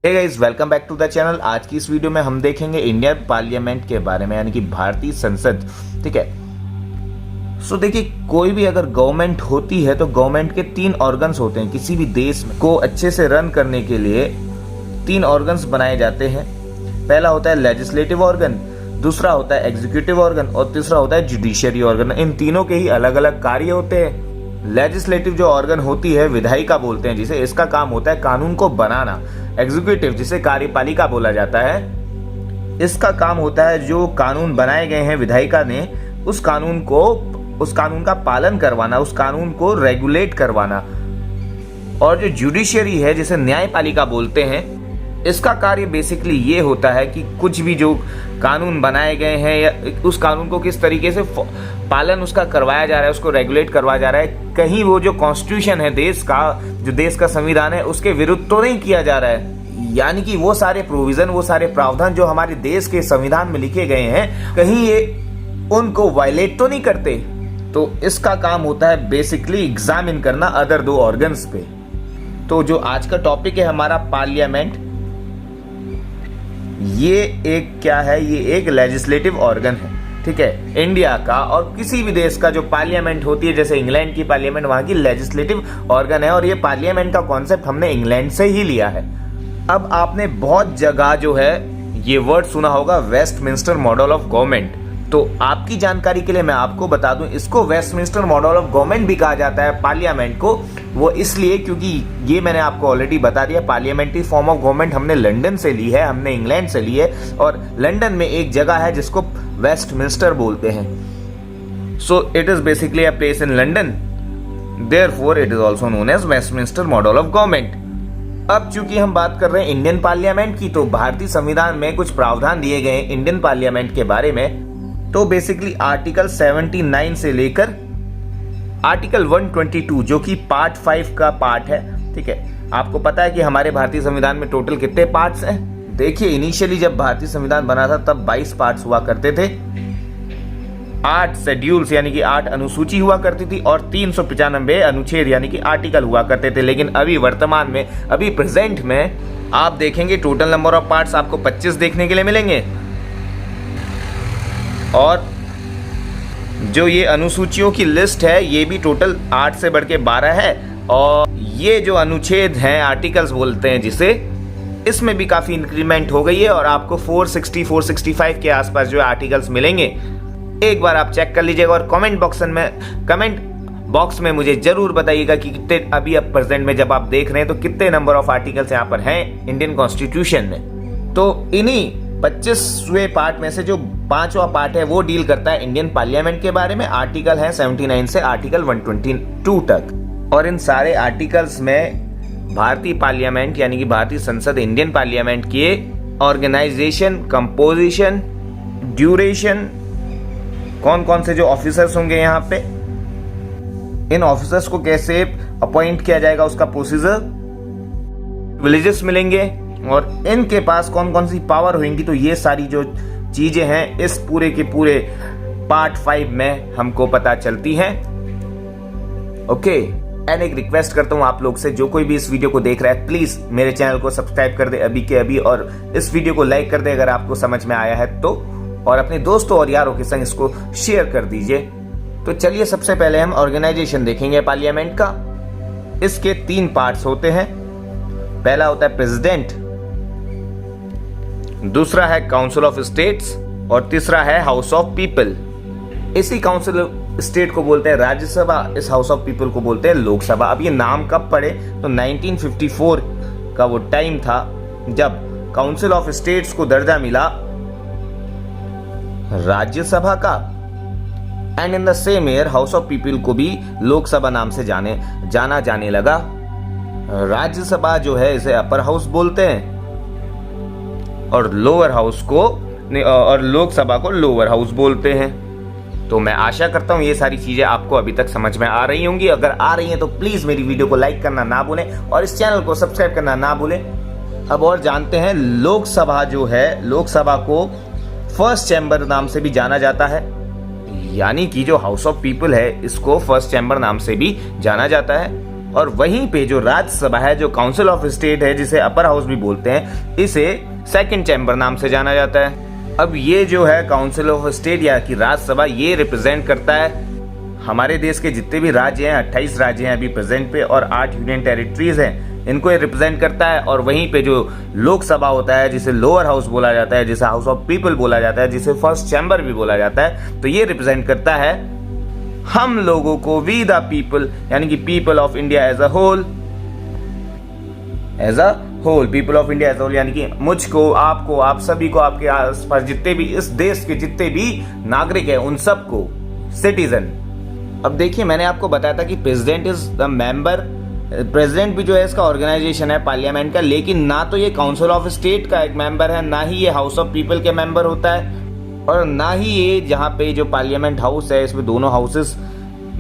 Hey guys, welcome back to the channel. आज की इस वीडियो में हम देखेंगे इंडियन पार्लियामेंट के बारे में, यानी कि भारतीय संसद। ठीक है। सो देखिए, कोई भी अगर गवर्नमेंट होती है तो गवर्नमेंट के 3 ऑर्गन्स होते हैं। किसी भी देश को अच्छे से रन करने के लिए 3 ऑर्गन्स बनाए जाते हैं। पहला होता है लेजिस्लेटिव ऑर्गन, दूसरा होता है एग्जीक्यूटिव ऑर्गन और तीसरा होता है जुडिशियरी ऑर्गन। इन तीनों के ही अलग अलग कार्य होते हैं। लेजिस्लेटिव जो ऑर्गन होती है, विधायिका बोलते हैं जिसे, इसका काम होता है कानून को बनाना। एग्जीक्यूटिव जिसे कार्यपालिका बोला जाता है, इसका काम होता है जो कानून बनाए गए हैं विधायिका ने, उस कानून का पालन करवाना, उस कानून को रेगुलेट करवाना। और जो जुडिशियरी है जिसे न्यायपालिका बोलते हैं, इसका कार्य बेसिकली ये होता है कि कुछ भी जो कानून बनाए गए हैं या उस कानून को किस तरीके से पालन उसका करवाया जा रहा है, उसको रेगुलेट करवाया जा रहा है। कहीं वो जो कॉन्स्टिट्यूशन है देश का, जो देश का संविधान है, उसके विरुद्ध तो नहीं किया जा रहा है। यानी कि वो सारे प्रोविजन, वो सारे प्रावधान जो हमारे देश के संविधान में लिखे गए हैं, कहीं ये उनको वायलेट तो नहीं करते। तो इसका काम होता है बेसिकली एग्जामिन करना अदर 2 ऑर्गन्स पे। तो जो आज का टॉपिक है हमारा पार्लियामेंट, ये एक क्या है, ये एक लेजिस्लेटिव ऑर्गन है। ठीक है। इंडिया का और किसी भी देश का जो पार्लियामेंट होती है, जैसे इंग्लैंड की पार्लियामेंट, वहां की लेजिस्लेटिव ऑर्गन है। और ये पार्लियामेंट का कॉन्सेप्ट हमने इंग्लैंड से ही लिया है। अब आपने बहुत जगह जो है ये वर्ड सुना होगा, वेस्टमिंस्टर मॉडल ऑफ गवर्नमेंट। तो आपकी जानकारी के लिए मैं आपको बता दूं, इसको वेस्टमिंस्टर मॉडल ऑफ गवर्नमेंट भी कहा जाता है पार्लियामेंट को। वो इसलिए क्योंकि ये मैंने आपको ऑलरेडी बता दिया, पार्लियामेंट्री फॉर्म ऑफ गवर्नमेंट हमने लंदन से ली है, हमने इंग्लैंड से ली है। और लंदन में एक जगह है जिसको वेस्टमिंस्टर बोलते हैं। So it is basically a place in London, therefore it is also known as Westminster model of government. अब चूंकि हम बात कर रहे हैं इंडियन पार्लियामेंट की, तो भारतीय संविधान में कुछ प्रावधान दिए गए हैं इंडियन पार्लियामेंट के बारे में। तो बेसिकली आर्टिकल 79 से लेकर आर्टिकल 122, जो कि पार्ट 5 का पार्ट है। ठीक है। आपको पता है कि हमारे भारतीय संविधान में टोटल कितने पार्ट्स हैं? देखिए, इनिशियली जब भारतीय संविधान बना था तब 22 पार्ट्स हुआ करते थे, 8 शेड्यूल्स यानी कि 8 अनुसूची हुआ करती थी और 395 अनुच्छेद यानी कि आर्टिकल हुआ करते थे। लेकिन अभी वर्तमान में, अभी प्रेजेंट में आप देखेंगे टोटल नंबर ऑफ पार्ट्स आपको 25 देखने के लिए मिलेंगे। और जो ये अनुसूचियों की लिस्ट है, ये भी टोटल 8 से बढ़ के 12 है। और ये जो अनुच्छेद हैं, आर्टिकल्स बोलते हैं जिसे, इसमें भी काफी इंक्रीमेंट हो गई है और आपको 460 465 के आसपास जो आर्टिकल्स मिलेंगे। एक बार आप चेक कर लीजिएगा और कमेंट बॉक्स में मुझे जरूर बताइएगा कि कितने अभी अब प्रेजेंट में जब आप देख रहे हैं तो कितने नंबर ऑफ आर्टिकल्स यहाँ पर हैं इंडियन कॉन्स्टिट्यूशन में। तो इन्हीं 25वें पार्ट में से जो 5वां पार्ट है वो डील करता है इंडियन पार्लियामेंट के बारे में। आर्टिकल है 79 से आर्टिकल 122 तक। और इन सारे आर्टिकल्स में भारतीय पार्लियामेंट यानी कि भारतीय संसद, इंडियन पार्लियामेंट के ऑर्गेनाइजेशन, कंपोजिशन, ड्यूरेशन, कौन कौन से जो ऑफिसर्स होंगे यहाँ पे, इन ऑफिसर्स को कैसे अपॉइंट किया जाएगा, उसका प्रोसीजर, विलेजेस मिलेंगे और इनके पास कौन कौन सी पावर होंगी। तो ये सारी जो चीजें हैं इस पूरे के पूरे पार्ट 5 में हमको पता चलती हैं। ओके। एंड एक रिक्वेस्ट करता हूं आप लोग से, जो कोई भी इस वीडियो को देख रहा है, प्लीज मेरे चैनल को सब्सक्राइब कर दे अभी के अभी, और इस वीडियो को लाइक कर दे अगर आपको समझ में आया है तो, और अपने दोस्तों और यारों के संग इसको शेयर कर दीजिए। तो चलिए, सबसे पहले हम ऑर्गेनाइजेशन देखेंगे पार्लियामेंट का। इसके 3 पार्ट्स होते हैं। पहला होता है प्रेसिडेंट, दूसरा है काउंसिल ऑफ स्टेट्स और तीसरा है हाउस ऑफ पीपल। इसी काउंसिल ऑफ स्टेट को बोलते हैं राज्यसभा, इस हाउस ऑफ पीपल को बोलते हैं लोकसभा। अब ये नाम कब पड़े? तो 1954 का वो टाइम था जब काउंसिल ऑफ स्टेट्स को दर्जा मिला राज्यसभा का, and in the same year house of people को भी लोकसभा नाम से जाना जाने लगा। राज्यसभा जो है इसे अपर हाउस बोलते हैं और लोअर हाउस को, और लोकसभा को लोअर हाउस बोलते हैं। तो मैं आशा करता हूं ये सारी चीजें आपको अभी तक समझ में आ रही होंगी। अगर आ रही हैं तो प्लीज मेरी वीडियो को लाइक करना ना भूलें और इस चैनल को सब्सक्राइब करना ना भूलें। अब और जानते हैं, लोकसभा जो है, लोकसभा को फर्स्ट चैम्बर नाम से भी जाना जाता है, यानी कि जो हाउस ऑफ पीपल है इसको फर्स्ट चैम्बर नाम से भी जाना जाता है। और वहीं पे जो राज्यसभा है, जो काउंसिल ऑफ स्टेट है, जिसे अपर हाउस भी बोलते हैं, इसे सेकंड चैम्बर नाम से जाना जाता है। अब ये जो है काउंसिल ऑफ स्टेट या कि राज्यसभा, ये रिप्रेजेंट करता है हमारे देश के जितने भी राज्य हैं, 28 राज्य हैं अभी प्रेजेंट पे, और 8 यूनियन टेरिटरीज हैं, इनको ये रिप्रेजेंट करता है। और वहीं पे जो लोकसभा होता है, जिसे लोअर हाउस बोला जाता है, जिसे हाउस ऑफ पीपल बोला जाता है, जिसे फर्स्ट चैम्बर भी बोला जाता है, तो ये रिप्रेजेंट करता है हम लोगों को, वी द पीपल, यानी कि people of India as a whole, people of India as a whole, यानी कि मुझको, आपको, आप सभी को, आपके आसपास जितने भी इस देश के जितने भी नागरिक हैं, उन सबको, सिटीजन। अब देखिए, मैंने आपको बताया था कि president is the member, president भी जो है इसका ऑर्गेनाइजेशन है पार्लियामेंट का, लेकिन ना तो ये काउंसिल ऑफ स्टेट का एक मेंबर है, ना ही ये हाउस ऑफ पीपल के मेंबर होता है, और ना ही ये जहाँ पे जो पार्लियामेंट हाउस है, इसमें दोनों हाउसेस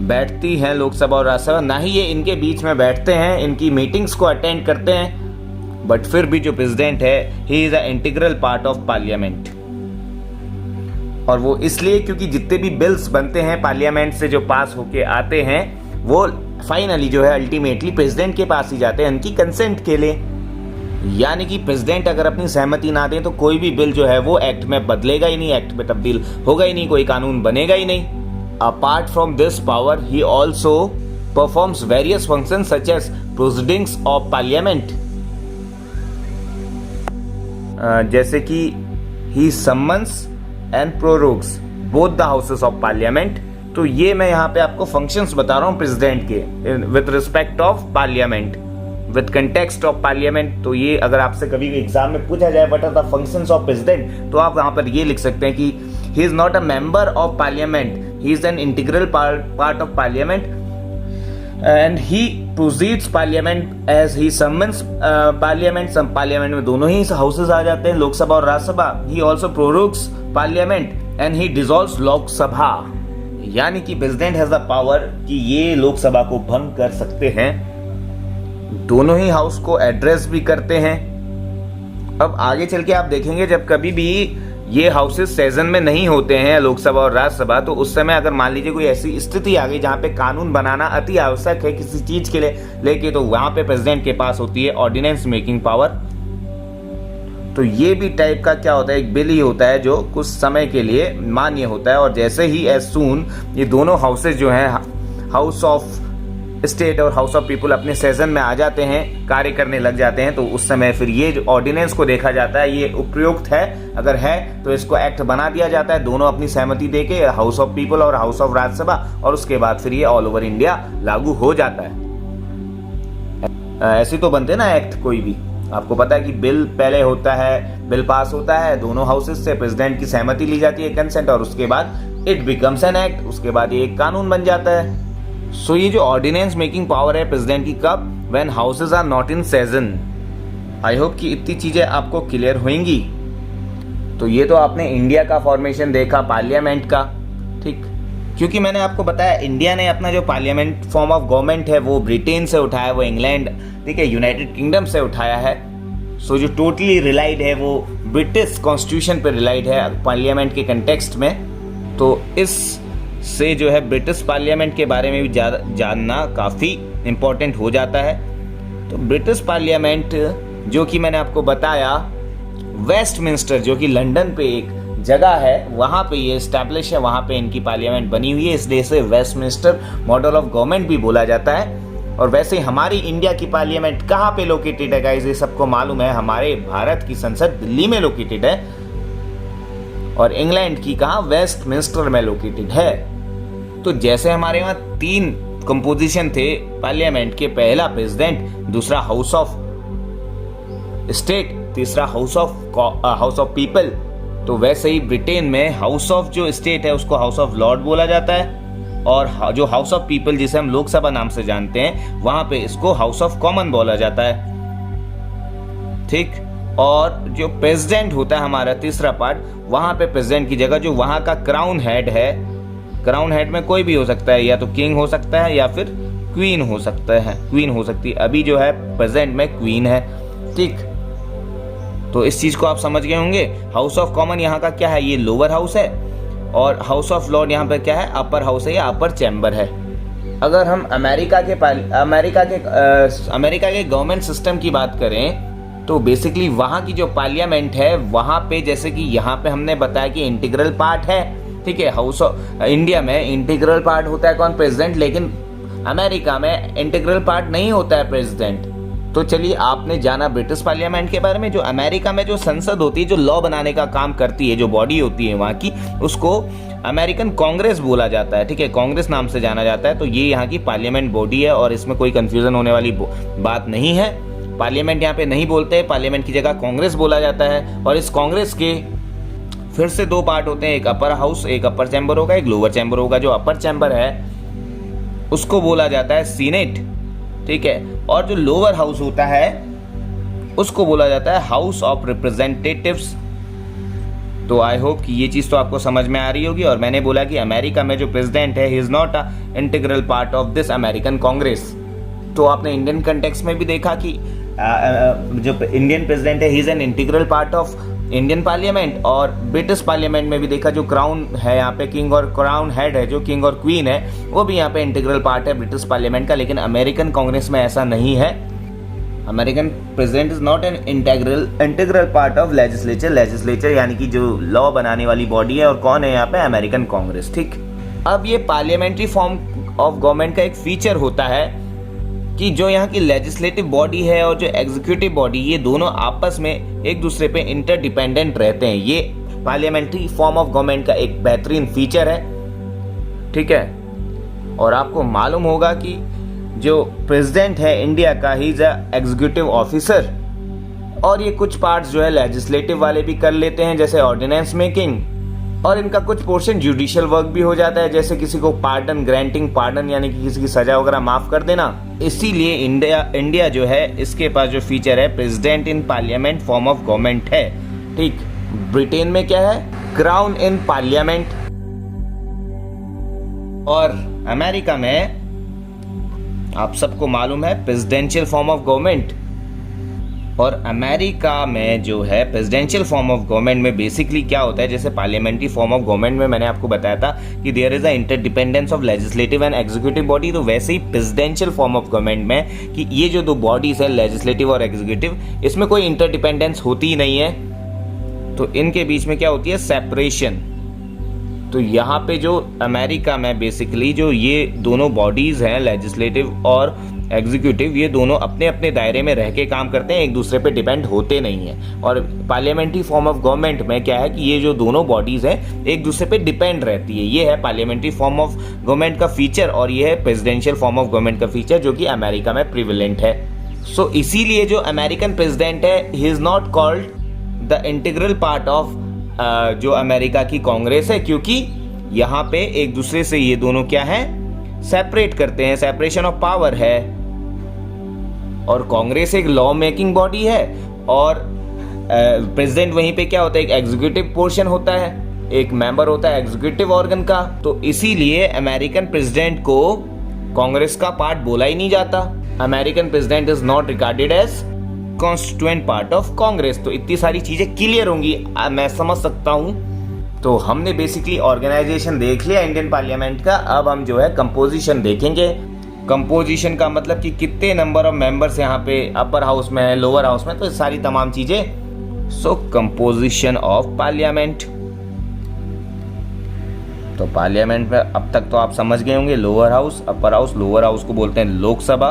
बैठती हैं, लोकसभा और राज्यसभा, ना ही ये इनके बीच में बैठते हैं, इनकी मीटिंग्स को अटेंड करते हैं। बट फिर भी जो प्रेसिडेंट है, he is a integral part of parliament. और वो इसलिए क्योंकि जितने भी बिल्स बनते हैं पार्लियामेंट से जो पास होके आते हैं, वो फाइनली जो है अल्टीमेटली प्रेसिडेंट के पास ही जाते हैं उनकी कंसेंट के लिए। यानी कि प्रेसिडेंट अगर अपनी सहमति ना दें तो कोई भी बिल जो है वो एक्ट में बदलेगा ही नहीं, एक्ट में तब्दील होगा ही नहीं, कोई कानून बनेगा ही नहीं। Apart from this power, he also performs various functions such as proceedings of parliament, जैसे कि he summons and prorogues both the houses of parliament. तो ये मैं यहाँ पे आपको फंक्शंस बता रहा हूँ प्रेसिडेंट के with respect of parliament, with context of parliament. तो ये अगर आपसे कभी एग्जाम में पूछा जाए what are the functions of president, तो आप यहाँ पर ये लिख सकते हैं कि he is not a member of parliament, he is an integral part of parliament and he proceeds parliament as he summons parliament. सब पार्लियामेंट में दोनों ही हाउसेस आ जाते हैं, लोकसभा और राज्यसभा। ही also prorogues parliament and he dissolves Lok Sabha, यानी कि प्रेसिडेंट हैज द पावर कि ये लोकसभा को भंग कर सकते हैं, दोनों ही हाउस को एड्रेस भी करते हैं। अब आगे चल के आप देखेंगे जब कभी भी ये हाउसेस सेशन में नहीं होते हैं, लोकसभा और राज्यसभा, तो उस समय अगर मान लीजिए कोई ऐसी स्थिति आ गई जहां पे कानून बनाना अति आवश्यक है किसी चीज के लिए लेके, तो वहां पे प्रेसिडेंट के पास होती है ऑर्डिनेंस मेकिंग पावर। तो ये भी टाइप का क्या होता है, एक बिल ही होता है जो कुछ समय के लिए मान्य होता है। और जैसे ही एज सून ये दोनों हाउसेज जो हैं, हाउस ऑफ स्टेट और हाउस ऑफ पीपल, अपने सेशन में आ जाते हैं, कार्य करने लग जाते हैं, तो उस समय फिर ये जो ऑर्डिनेंस को देखा जाता है, ये उपयुक्त है, अगर है तो इसको एक्ट बना दिया जाता है, दोनों अपनी सहमति देके, हाउस ऑफ पीपल और हाउस ऑफ राज्यसभा, और उसके बाद फिर ये ऑल ओवर इंडिया लागू हो जाता है। ऐसे तो बनते ना एक्ट कोई भी, आपको पता है कि बिल पहले होता है, बिल पास होता है दोनों हाउसेस से, प्रेसिडेंट की सहमति ली जाती है, कंसेंट, और उसके बाद इट बिकम्स एन एक्ट, उसके बाद ये एक कानून बन जाता है। सो ये जो ऑर्डिनेंस मेकिंग पावर है प्रेसिडेंट की, कब, when houses are not in session. I hope कि इतनी चीजें आपको क्लियर होंगी। तो ये तो आपने इंडिया का फॉर्मेशन देखा, पार्लियामेंट का, ठीक। क्योंकि मैंने आपको बताया इंडिया ने अपना जो पार्लियामेंट फॉर्म ऑफ गवर्नमेंट है वो ब्रिटेन से उठाया, वो इंग्लैंड, ठीक है, यूनाइटेड किंगडम से उठाया है। सो जो टोटली रिलाइड है वो ब्रिटिश कॉन्स्टिट्यूशन पर रिलाइड है पार्लियामेंट के कंटेक्स्ट में। तो इस से जो है ब्रिटिश पार्लियामेंट के बारे में भी जानना काफ़ी इम्पोर्टेंट हो जाता है। तो ब्रिटिश पार्लियामेंट जो कि मैंने आपको बताया, वेस्टमिंस्टर जो कि लंदन पे एक जगह है, वहाँ पे ये एस्टैब्लिश है, वहाँ पे इनकी पार्लियामेंट बनी हुई है, इसलिए इसे वेस्टमिंस्टर मॉडल ऑफ गवर्नमेंट भी बोला जाता है। और वैसे हमारी इंडिया की पार्लियामेंट कहाँ पे लोकेटेड है गाइस, ये सबको मालूम है, हमारे भारत की संसद दिल्ली में लोकेटेड है, और इंग्लैंड की कहाँ, वेस्टमिंस्टर में लोकेटेड है। तो जैसे हमारे वहाँ 3 कंपोजिशन थे पार्लियामेंट के, पहला प्रेसिडेंट, दूसरा हाउस ऑफ स्टेट, तीसरा हाउस ऑफ पीपल, तो वैसे ही ब्रिटेन में हाउस ऑफ जो स्टेट है उसको हाउस ऑफ लॉर्ड बोला जाता है, और जो हाउस ऑफ पीपल जिसे हम लोकसभा नाम से जानते हैं, वहां पे इसको हाउस ऑफ कॉमन बोला जाता है, ठीक। और जो प्रेसिडेंट होता है हमारा तीसरा पार्ट, वहां पे प्रेसिडेंट की जगह जो वहां का क्राउन हेड है, क्राउन हेड में कोई भी हो सकता है, या तो किंग हो सकता है या फिर क्वीन हो सकता है, क्वीन हो सकती है, अभी जो है प्रेजेंट में क्वीन है, ठीक। तो इस चीज को आप समझ गए होंगे। हाउस ऑफ कॉमन यहाँ का क्या है, ये लोअर हाउस है, और हाउस ऑफ लॉर्ड यहाँ पे क्या है, अपर हाउस है या अपर चैम्बर है। अगर हम अमेरिका के गवर्नमेंट सिस्टम की बात करें तो बेसिकली वहाँ की जो पार्लियामेंट है वहाँ पे, जैसे कि यहाँ पे हमने बताया कि इंटीग्रल पार्ट है, ठीक है। हाउस ऑफ इंडिया में इंटीग्रल पार्ट होता है कौन? प्रेसिडेंट। लेकिन अमेरिका में इंटीग्रल पार्ट नहीं होता है प्रेसिडेंट। तो चलिए, आपने जाना ब्रिटिश पार्लियामेंट के बारे में। जो अमेरिका में जो संसद होती है, जो लॉ बनाने का काम करती है, जो बॉडी होती है वहाँ की, उसको अमेरिकन कांग्रेस बोला जाता है, ठीक है। कांग्रेस नाम से जाना जाता है। तो ये यहाँ की पार्लियामेंट बॉडी है और इसमें कोई कंफ्यूजन होने वाली बात नहीं है। पार्लियामेंट यहाँ पे नहीं बोलते, पार्लियामेंट की जगह कांग्रेस बोला जाता है। और इस कांग्रेस के फिर से 2 पार्ट होते हैं, एक अपर हाउस, एक अपर चैम्बर होगा, एक लोअर चैम्बर होगा। जो अपर चैम्बर है उसको बोला जाता है सीनेट, ठीक है। और जो लोअर हाउस होता है उसको बोला जाता है हाउस ऑफ रिप्रेजेंटेटिव्स। तो आई होप कि ये चीज तो आपको समझ में आ रही होगी। और मैंने बोला कि अमेरिका में जो प्रेसिडेंट है, ही is not a integral part of this American Congress. तो आपने इंडियन कंटेक्स्ट में भी देखा कि जो इंडियन प्रेसिडेंट है, ही is an integral part of Indian parliament. और ब्रिटिश पार्लियामेंट में भी देखा, जो क्राउन है यहाँ पे, किंग और क्राउन हेड है, जो किंग और क्वीन है, वो भी यहाँ पे इंटीग्रल पार्ट है ब्रिटिश पार्लियामेंट का। लेकिन अमेरिकन कांग्रेस में ऐसा नहीं है। American president is not an integral part of legislature यानी कि जो लॉ बनाने वाली बॉडी है। और कौन है यहाँ पे? अमेरिकन कांग्रेस, ठीक। अब ये पार्लियामेंट्री फॉर्म ऑफ गवर्नमेंट का एक फीचर होता है कि जो यहाँ की लेजिस्लेटिव बॉडी है और जो एग्जीक्यूटिव बॉडी, ये दोनों आपस में एक दूसरे पे इंटरडिपेंडेंट रहते हैं। ये पार्लियामेंट्री फॉर्म ऑफ गवर्नमेंट का एक बेहतरीन फीचर है, ठीक है। और आपको मालूम होगा कि जो प्रेसिडेंट है इंडिया का, ही इज एग्जीक्यूटिव ऑफिसर। और ये कुछ पार्ट्स जो है लेजिस्लेटिव वाले भी कर लेते हैं, जैसे ऑर्डिनेंस मेकिंग। और इनका कुछ पोर्शन जुडिशियल वर्क भी हो जाता है, जैसे किसी को पार्डन ग्रांटिंग, पार्डन यानी कि किसी की सजा वगैरह माफ कर देना। इसीलिए इंडिया जो है, इसके पास जो फीचर है president in parliament form of government है, ठीक। ब्रिटेन में क्या है? Crown in parliament. और अमेरिका में आप सबको मालूम है प्रेसिडेंशियल फॉर्म ऑफ गवर्नमेंट। और अमेरिका में जो है प्रेसिडेंशियल फॉर्म ऑफ गवर्नमेंट में बेसिकली क्या होता है, जैसे पार्लियामेंट्री फॉर्म ऑफ गवर्नमेंट में मैंने आपको बताया था कि there is a interdependence of legislative and executive body. तो वैसे ही प्रेसिडेंशियल फॉर्म ऑफ गवर्नमेंट में कि ये जो 2 बॉडीज है, लेजिस्लेटिव और एग्जीक्यूटिव, इसमें कोई इंटरडिपेंडेंस होती ही नहीं है। तो इनके बीच में क्या होती है? सेपरेशन। तो यहाँ पे जो अमेरिका में बेसिकली जो ये दोनों बॉडीज हैं, लेजिस्लेटिव और एग्जीक्यूटिव, ये दोनों अपने अपने दायरे में रह के काम करते हैं, एक दूसरे पे डिपेंड होते नहीं हैं। और पार्लियामेंट्री फॉर्म ऑफ गवर्नमेंट में क्या है कि ये जो दोनों बॉडीज हैं एक दूसरे पे डिपेंड रहती है। ये है पार्लियामेंट्री फॉर्म ऑफ गवर्नमेंट का फीचर। और ये है प्रेसिडेंशियल फॉर्म ऑफ गवर्नमेंट का फीचर, जो कि अमेरिका में प्रिविलेंट है। सो इसीलिए जो अमेरिकन प्रेसिडेंट है, ही is not called the integral part of जो अमेरिका की कांग्रेस है, क्योंकि यहाँ पे एक दूसरे से ये दोनों क्या है? सेपरेट करते हैं, सेपरेशन ऑफ पावर है। और कांग्रेस एक लॉ मेकिंग बॉडी है और प्रेसिडेंट वहीं पे क्या होता है? एक एग्जीक्यूटिव पोर्शन होता है, एक मेंबर होता है एग्जीक्यूटिव ऑर्गन का। तो इसीलिए अमेरिकन प्रेसिडेंट को कांग्रेस का पार्ट बोला ही नहीं जाता। American president is not regarded as constituent part of Congress. तो इतनी सारी चीजें क्लियर होंगी, मैं समझ सकता हूं। तो हमने बेसिकली ऑर्गेनाइजेशन देख लिया इंडियन पार्लियामेंट का। अब हम जो है कंपोजिशन देखेंगे। कंपोजिशन का मतलब कि कितने नंबर ऑफ मेंबर्स यहाँ पे अपर हाउस में है, लोअर हाउस में, तो सारी तमाम चीजें। सो कंपोजिशन ऑफ पार्लियामेंट। तो पार्लियामेंट में अब तक तो आप समझ गए होंगे, lower house, upper house. Lower house को बोलते हैं लोकसभा,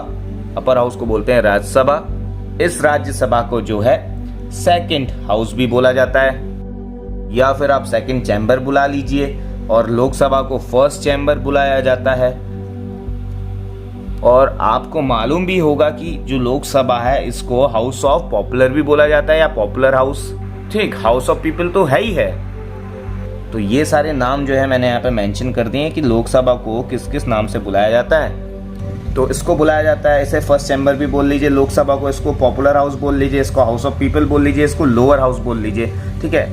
अपर हाउस को बोलते हैं राज्यसभा। इस राज्यसभा को जो है सेकंड हाउस भी बोला जाता है, या फिर आप सेकंड चैम्बर बुला लीजिए। और लोकसभा को फर्स्ट चैम्बर बुलाया जाता है। और आपको मालूम भी होगा कि जो लोकसभा है इसको हाउस ऑफ पॉपुलर भी बोला जाता है, या पॉपुलर हाउस, ठीक। हाउस ऑफ पीपल तो है ही है। तो ये सारे नाम जो है मैंने यहाँ पे मेंशन कर दिए कि लोकसभा को किस किस नाम से बुलाया जाता है। तो इसको बुलाया जाता है, इसे फर्स्ट चैम्बर भी बोल लीजिए लोकसभा को, इसको पॉपुलर हाउस बोल लीजिए, इसको हाउस ऑफ पीपल बोल लीजिए, इसको लोअर हाउस बोल लीजिए, ठीक है।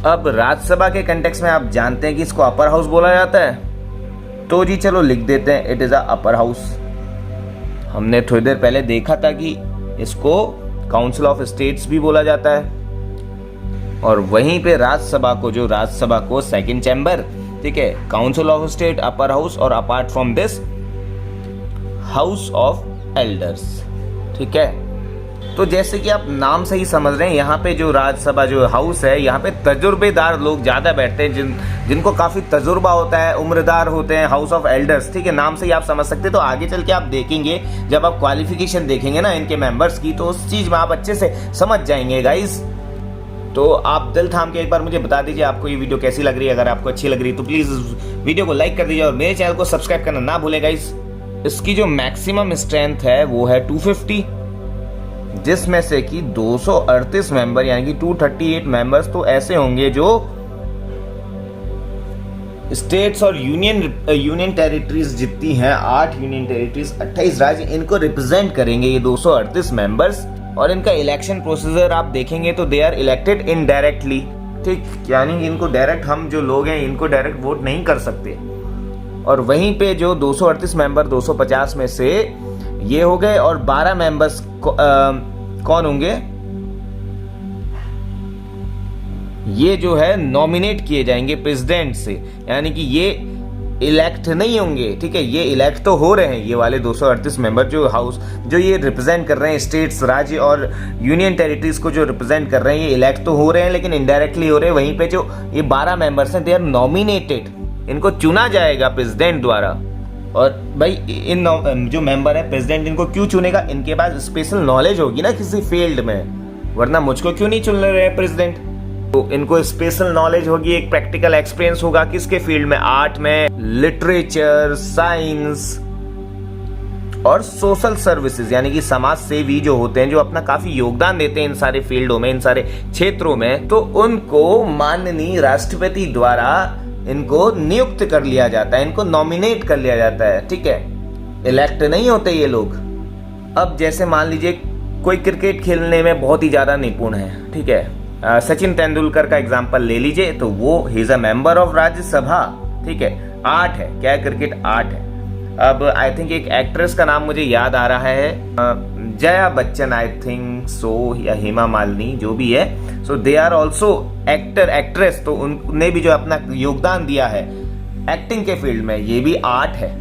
अब राज्यसभा के कंटेक्स्ट में आप जानते हैं कि इसको अपर हाउस बोला जाता है। तो जी चलो लिख देते हैं, it is a upper house. हमने थोड़ी देर पहले देखा था कि इसको काउंसिल ऑफ स्टेट्स भी बोला जाता है। और वहीं पे राज्यसभा को सेकंड चैम्बर, ठीक है, council of state, upper house. और apart from this house of elders. ठीक है, तो जैसे कि आप नाम से ही समझ रहे हैं, यहाँ पे जो राज्यसभा जो हाउस है, यहाँ पे तजुर्बेदार लोग ज्यादा बैठते हैं, जिनको काफी तजुर्बा होता है, उम्रदार होते हैं, हाउस ऑफ एल्डर्स। ठीक है, नाम से ही आप समझ सकते हैं। तो आगे चल के आप देखेंगे, जब आप क्वालिफिकेशन देखेंगे ना इनके मेंबर्स की, तो उस चीज में आप अच्छे से समझ जाएंगे गाइस। तो आप दिल थाम के एक बार मुझे बता दीजिए आपको ये वीडियो कैसी लग रही है। अगर आपको अच्छी लग रही है तो प्लीज वीडियो को लाइक कर दीजिए और मेरे चैनल को सब्सक्राइब करना ना भूलें गाइस। इसकी जो मैक्सिमम स्ट्रेंथ है वो है 250, जिसमें से कि 238 मेंबर यानी कि 238 मेंबर्स तो ऐसे होंगे जो स्टेट्स और यूनियन टेरिटरीज जितनी हैं, 8 यूनियन टेरिटरीज, 28 राज्य, इनको रिप्रेजेंट करेंगे ये 238 मेंबर्स। और इनका इलेक्शन प्रोसीजर आप देखेंगे तो दे आर इलेक्टेड इनडायरेक्टली। ठीक, यानी इनको डायरेक्ट, हम जो लोग हैं इनको डायरेक्ट वोट नहीं कर सकते। और वहीं पे जो 238 मेंबर 250 में से ये हो गए, और 12 मेंबर्स कौन होंगे, ये जो है नॉमिनेट किए जाएंगे प्रेसिडेंट से, यानी कि ये इलेक्ट नहीं होंगे। ठीक है, ये इलेक्ट तो हो रहे हैं, ये वाले 238 मेंबर जो हाउस जो ये रिप्रेजेंट कर रहे हैं स्टेट्स, राज्य और यूनियन टेरिटरीज को जो रिप्रेजेंट कर रहे हैं, ये इलेक्ट तो हो रहे हैं लेकिन इनडायरेक्टली हो रहे हैं। वहीं पे जो ये 12 मेंबर्स हैं, दे आर नॉमिनेटेड, इनको चुना जाएगा प्रेसिडेंट द्वारा। और भाई इन जो मेंबर है, प्रेसिडेंट इनको क्यों चुनेगा, इनके पास स्पेशल नॉलेज होगी ना किसी फील्ड में, वरना मुझको क्यों नहीं चुन रहे हैं प्रेसिडेंट। तो इनको स्पेशल नॉलेज होगी, एक प्रैक्टिकल एक्सपीरियंस होगा किसके फील्ड में, आर्ट में, लिटरेचर, साइंस और सोशल सर्विसेज, यानी कि समाज सेवी जो होते हैं, जो अपना काफी योगदान देते हैं इन सारे फील्डों में, इन सारे क्षेत्रों में। तो उनको माननीय राष्ट्रपति द्वारा इनको नियुक्त कर लिया जाता है, इनको नॉमिनेट कर लिया जाता है। ठीक है, इलेक्ट नहीं होते ये लोग। अब जैसे मान लीजिए कोई क्रिकेट खेलने में बहुत ही ज्यादा निपुण है, ठीक है, सचिन तेंदुलकर का एग्जांपल ले लीजिए, तो वो he is a member of Rajya Sabha. ठीक है, आर्ट है, क्या है, क्रिकेट आर्ट है। अब आई थिंक एक एक्ट्रेस का नाम मुझे याद आ रहा है, Jaya Bachchan I think so, या हेमा मालिनी, जो भी है। So they are also actor actress, तो उनने भी जो अपना योगदान दिया है एक्टिंग के फील्ड में, ये भी आर्ट है।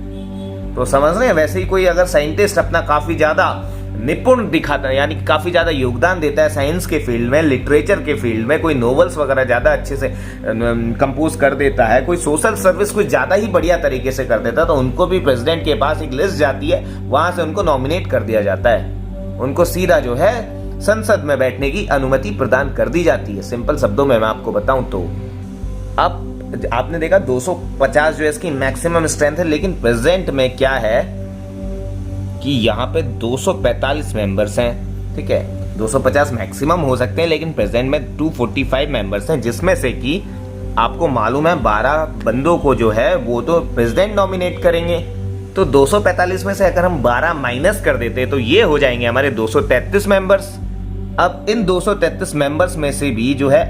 तो समझ रहे हैं, वैसे ही कोई अगर साइंटिस्ट अपना काफी ज्यादा निपुण दिखाता है, यानी कि काफी ज्यादा योगदान देता है साइंस के फील्ड में, लिटरेचर के फील्ड में, कोई नॉवेल्स वगैरह ज्यादा अच्छे से कंपोज कर देता है, कोई सोशल सर्विस कुछ ज्यादा ही बढ़िया तरीके से कर देता है, तो उनको भी प्रेसिडेंट के पास एक लिस्ट जाती है, वहां से उनको नॉमिनेट कर दिया जाता है, उनको सीधा जो है संसद में बैठने की अनुमति प्रदान कर दी जाती है। सिंपल शब्दों में मैं आपको बताऊं तो अब आपने देखा 250 जो है इसकी मैक्सिमम स्ट्रेंथ है, लेकिन प्रेजेंट में क्या है कि यहाँ पे 245 मेंबर्स हैं। ठीक है, 250 मैक्सिमम हो सकते हैं, लेकिन प्रेजेंट में 245 मेंबर्स हैं, जिसमें से कि आपको मालूम है 12 बंदों को जो है वो तो प्रेसिडेंट नॉमिनेट करेंगे। तो 245 में से अगर हम 12 माइनस कर देते तो ये हो जाएंगे हमारे 233 मेंबर्स। अब इन 233 मेंबर्स में से भी जो है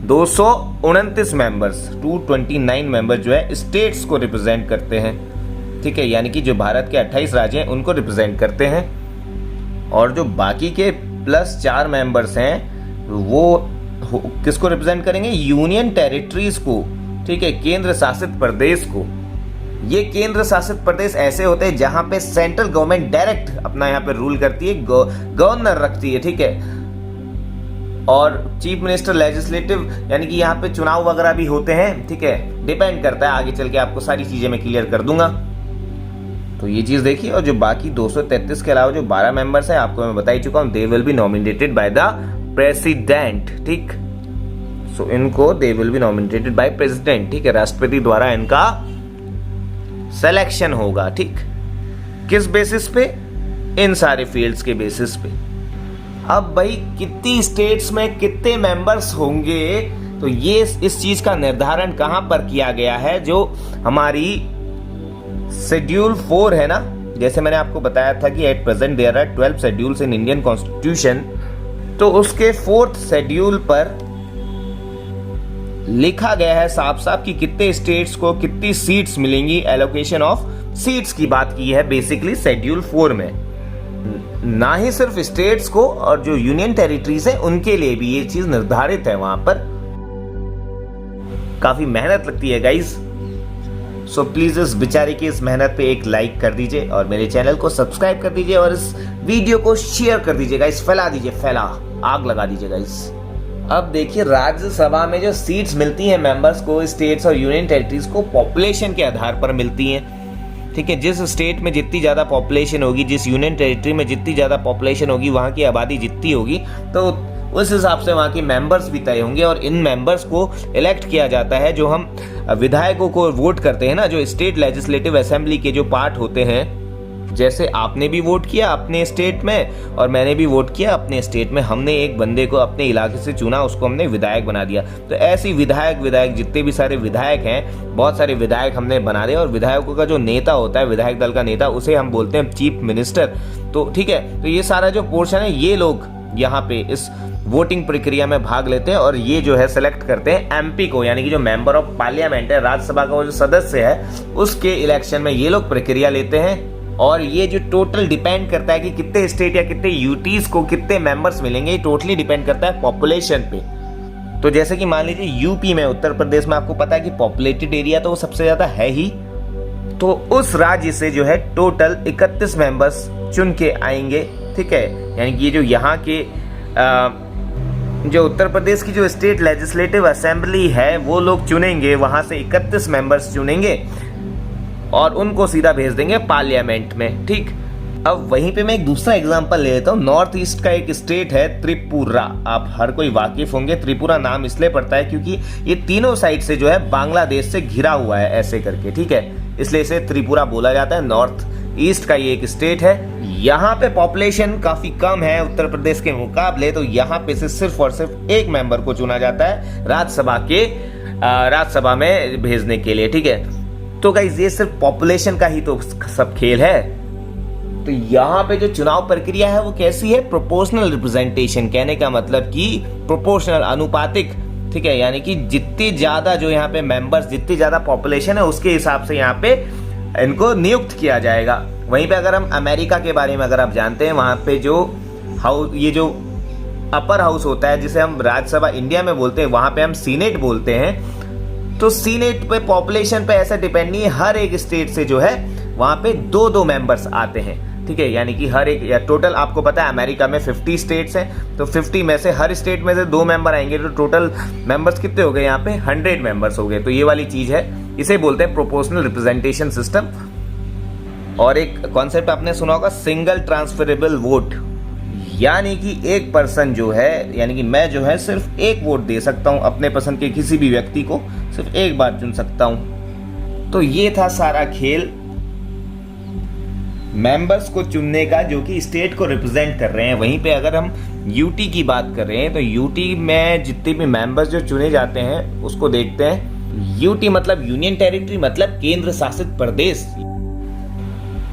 229 मेंबर्स, 229 मेंबर जो है स्टेट्स को रिप्रेजेंट करते हैं। ठीक है, यानी कि जो भारत के 28 राज्य हैं उनको रिप्रेजेंट करते हैं, और जो बाकी के प्लस 4 मेंबर्स हैं वो किसको रिप्रेजेंट करेंगे, यूनियन टेरिटरीज को। ठीक है, केंद्र शासित प्रदेश को। ये केंद्र शासित प्रदेश ऐसे होते हैं जहां पे सेंट्रल गवर्नमेंट डायरेक्ट अपना यहाँ पे रूल करती है, गवर्नर रखती है। ठीक है, और चीफ मिनिस्टर, लेजिस्लेटिव, यानी कि यहाँ पे चुनाव वगैरह भी होते हैं। ठीक है, डिपेंड करता है, आगे चल के आपको सारी चीजें मैं क्लियर कर दूंगा। तो ये चीज देखिए, और जो बाकी 233 के अलावा जो 12 मेंबर्स हैं आपको मैं बता ही चुका हूं, they will be nominated by the president. ठीक, सो इनको they will be nominated by president. ठीक है, राष्ट्रपति द्वारा इनका सिलेक्शन होगा। ठीक, किस बेसिस पे, इन सारे फील्ड्स के बेसिस पे। अब भाई कितनी स्टेट्स में कितने मेंबर्स होंगे, तो ये इस चीज का निर्धारण कहां पर किया गया है, जो हमारी शेड्यूल 4 है ना, जैसे मैंने आपको बताया था कि at present there are 12 schedules in Indian constitution, तो उसके 4th शेड्यूल पर लिखा गया है साफ साफ कि कितने स्टेट्स को कितनी सीट्स मिलेंगी, एलोकेशन ऑफ सीट्स की बात की है बेसिकली शेड्यूल 4 में। ना ही सिर्फ स्टेट्स को, और जो यूनियन टेरिटरीज है उनके लिए भी ये चीज निर्धारित है। वहां पर काफी मेहनत लगती है गाइस। सो प्लीज़ इस बेचारे की इस मेहनत पे एक लाइक कर दीजिए और मेरे चैनल को सब्सक्राइब कर दीजिए और इस वीडियो को शेयर कर दीजिएगा, इस फैला दीजिए, फैला आग लगा दीजिएगा इस। अब देखिए, राज्यसभा में जो सीट्स मिलती हैं मेंबर्स को, स्टेट्स और यूनियन टेरिटरीज को पॉपुलेशन के आधार पर मिलती हैं। ठीक है, जिस स्टेट में जितनी ज़्यादा पॉपुलेशन होगी, जिस यूनियन टेरिटरी में जितनी ज़्यादा पॉपुलेशन होगी, वहाँ की आबादी जितनी होगी, तो उस हिसाब से वहाँ के मेंबर्स भी तय होंगे और इन मेंबर्स को इलेक्ट किया जाता है। जो हम विधायकों को वोट करते हैं ना, जो स्टेट लेजिस्लेटिव असेंबली के जो पार्ट होते हैं, जैसे आपने भी वोट किया अपने स्टेट में और मैंने भी वोट किया अपने स्टेट में, हमने एक बंदे को अपने इलाके से चुना, उसको हमने विधायक बना दिया। तो ऐसे विधायक जितने भी सारे विधायक हैं, बहुत सारे विधायक हमने बना दिए और विधायकों का जो नेता होता है, विधायक दल का नेता, उसे हम बोलते हैं चीफ मिनिस्टर। तो ठीक है, तो ये सारा जो पोर्शन है, ये लोग यहाँ पे इस वोटिंग प्रक्रिया में भाग लेते हैं और ये जो है सेलेक्ट करते हैं एमपी को, यानी कि जो मेंबर ऑफ पार्लियामेंट है, राज्यसभा का वो जो सदस्य है, उसके इलेक्शन में ये लोग प्रक्रिया लेते हैं। और ये जो टोटल डिपेंड करता है कि कितने स्टेट या कितने यूटीज को कितने मेंबर्स मिलेंगे, ये टोटली डिपेंड करता है पॉपुलेशन पे। तो जैसे कि मान लीजिए यूपी में, उत्तर प्रदेश में, आपको पता है कि पॉपुलेटेड एरिया तो वो सबसे ज्यादा है ही, तो उस राज्य से जो है टोटल 31 मेंबर्स चुन के आएंगे। ठीक है, यानी कि ये जो यहाँ के जो उत्तर प्रदेश की जो स्टेट लेजिस्लेटिव असेंबली है, वो लोग चुनेंगे, वहां से 31 मेंबर्स चुनेंगे और उनको सीधा भेज देंगे पार्लियामेंट में। ठीक, अब वहीं पे मैं एक दूसरा एग्जांपल ले लेता हूँ। नॉर्थ ईस्ट का एक स्टेट है त्रिपुरा, आप हर कोई वाकिफ होंगे। त्रिपुरा नाम इसलिए पड़ता है क्योंकि ये तीनों साइड से जो है बांग्लादेश से घिरा हुआ है ऐसे करके। ठीक है, इसलिए इसे त्रिपुरा बोला जाता है। नॉर्थ ईस्ट का ये एक स्टेट है। यहाँ पे पॉपुलेशन काफी कम है उत्तर प्रदेश के मुकाबले, तो यहाँ पे से सिर्फ और सिर्फ एक मेंबर को चुना जाता है राज्यसभा में भेजने के लिए। ठीक है, तो गाइस ये सिर्फ पॉपुलेशन का ही तो सब खेल है। तो यहाँ पे जो चुनाव प्रक्रिया है वो कैसी है? प्रोपोर्शनल रिप्रेजेंटेशन, कहने का मतलब कि प्रोपोर्शनल, अनुपातिक। ठीक है, यानी कि जितनी ज्यादा जो यहाँ पे मेंबर्स, जितनी ज्यादा पॉपुलेशन है, उसके हिसाब से यहाँ पे इनको नियुक्त किया जाएगा। वहीं पे अगर हम अमेरिका के बारे में अगर आप जानते हैं, वहां पे जो ये जो अपर हाउस होता है, जिसे हम राज्यसभा इंडिया में बोलते हैं, वहां पे हम सीनेट बोलते हैं। तो सीनेट पे पॉपुलेशन पे ऐसा डिपेंड नहीं है, हर एक स्टेट से जो है वहां पे 2-2 मेंबर्स आते हैं। ठीक है, यानी कि हर एक, या टोटल आपको पता है अमेरिका में 50 स्टेट्स हैं, तो 50 में से हर स्टेट में से 2 मेंबर आएंगे, तो टोटल मेंबर्स कितने हो गए यहाँ पे? 100 मेंबर्स हो गए। तो ये वाली चीज है, इसे बोलते हैं प्रोपोर्शनल रिप्रेजेंटेशन सिस्टम। और एक कॉन्सेप्ट आपने सुना होगा, सिंगल ट्रांसफरेबल वोट, यानी कि एक पर्सन जो है, यानी कि मैं जो है सिर्फ एक वोट दे सकता हूं अपने पसंद के किसी भी व्यक्ति को, सिर्फ एक बार चुन सकता हूं। तो ये था सारा खेल मेंबर्स को चुनने का, जो कि स्टेट को रिप्रेजेंट कर रहे हैं। वहीं पे अगर हम यूटी की बात कर रहे हैं, तो यूटी में जितने भी मेंबर्स जो चुने जाते हैं उसको देखते हैं। यूटी मतलब यूनियन टेरिटरी, मतलब केंद्र शासित प्रदेश।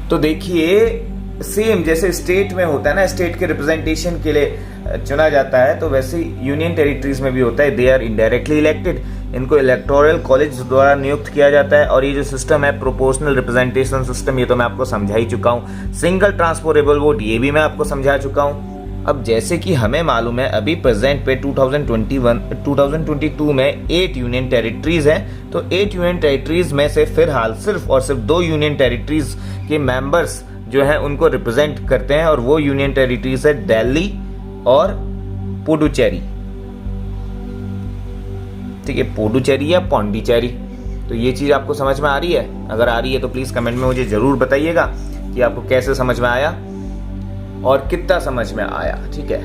तो देखिए, सेम जैसे स्टेट में होता है ना, स्टेट के रिप्रेजेंटेशन के लिए चुना जाता है, तो वैसे यूनियन टेरिटरीज में भी होता है। दे आर इनडायरेक्टली इलेक्टेड, इनको इलेक्टोरल कॉलेज द्वारा नियुक्त किया जाता है। और ये जो सिस्टम है प्रोपोर्शनल रिप्रेजेंटेशन सिस्टम, ये तो मैं आपको समझा ही चुका हूँ। सिंगल ट्रांसफरेबल वोट, ये भी मैं आपको समझा चुका हूँ। अब जैसे कि हमें मालूम है, अभी प्रेजेंट पे 2022 में 8 यूनियन टेरिटरीज हैं। तो 8 यूनियन टेरिटरीज में से फिलहाल सिर्फ और सिर्फ 2 यूनियन टेरिटरीज के मेंबर्स जो हैं उनको रिप्रेजेंट करते हैं, और वो यूनियन टेरिटरीज है दिल्ली और पुडुचेरी। ठीक है, पुडुचेरी या पौंडीचेरी। तो ये चीज आपको समझ में आ रही है? अगर आ रही है तो प्लीज कमेंट में मुझे जरूर बताइएगा कि आपको कैसे समझ में आया और कितना समझ में आया। ठीक है,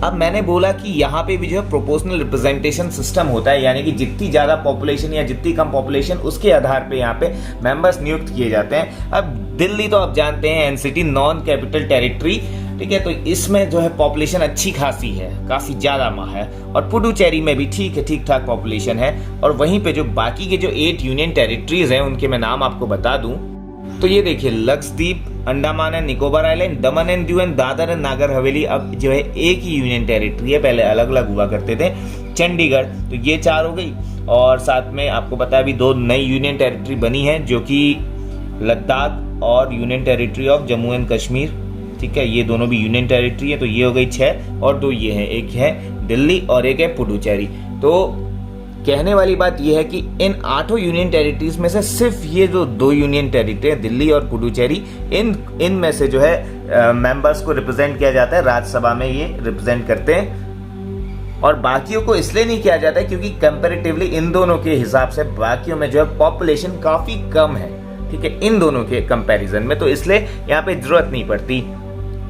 अब मैंने बोला कि यहाँ पे भी जो है प्रोपोर्शनल रिप्रेजेंटेशन सिस्टम होता है, यानी कि जितनी ज्यादा पॉपुलेशन या जितनी कम पॉपुलेशन, उसके आधार पे यहाँ पे मेंबर्स नियुक्त किए जाते हैं। अब दिल्ली तो आप जानते हैं एनसीटी, नॉन कैपिटल टेरिटरी। ठीक है, तो इसमें जो है पॉपुलेशन अच्छी खासी है, काफी ज्यादा है। और पुडुचेरी में भी ठीक है, ठीक ठाक पॉपुलेशन है। और वहीं पे जो बाकी के जो 8 यूनियन टेरिटरीज हैं, उनके मैं नाम आपको बता दूं, तो ये देखिए, Lakshadweep, Andaman and Nicobar island, Daman and Diu and Dadar and Nagar Haveli, अब जो है एक ही यूनियन टेरिटरी है, पहले अलग अलग हुआ करते थे। चंडीगढ़, तो ये 4 हो गई। और साथ में आपको पता है अभी 2 नई यूनियन टेरिटरी बनी है, जो कि लद्दाख और union territory of Jammu and Kashmir. ठीक है, ये दोनों भी यूनियन टेरिटरी है। तो ये हो गई 6 और 2 ये है, एक है दिल्ली और एक है पुडुचेरी। तो कहने वाली बात यह है कि इन 8 यूनियन टेरिटरीज में से सिर्फ ये जो 2 यूनियन टेरिटरी है, दिल्ली और पुडुचेरी, इनमें से जो है मेंबर्स को रिप्रेजेंट किया जाता है राज्यसभा में, ये रिप्रेजेंट करते हैं। और बाकियों को इसलिए नहीं किया जाता है क्योंकि कंपैरेटिवली इन दोनों के हिसाब से बाकियों में जो है पॉपुलेशन काफी कम है, ठीक है, इन दोनों के कंपैरिजन में, तो इसलिए यहाँ पे जरूरत नहीं पड़ती।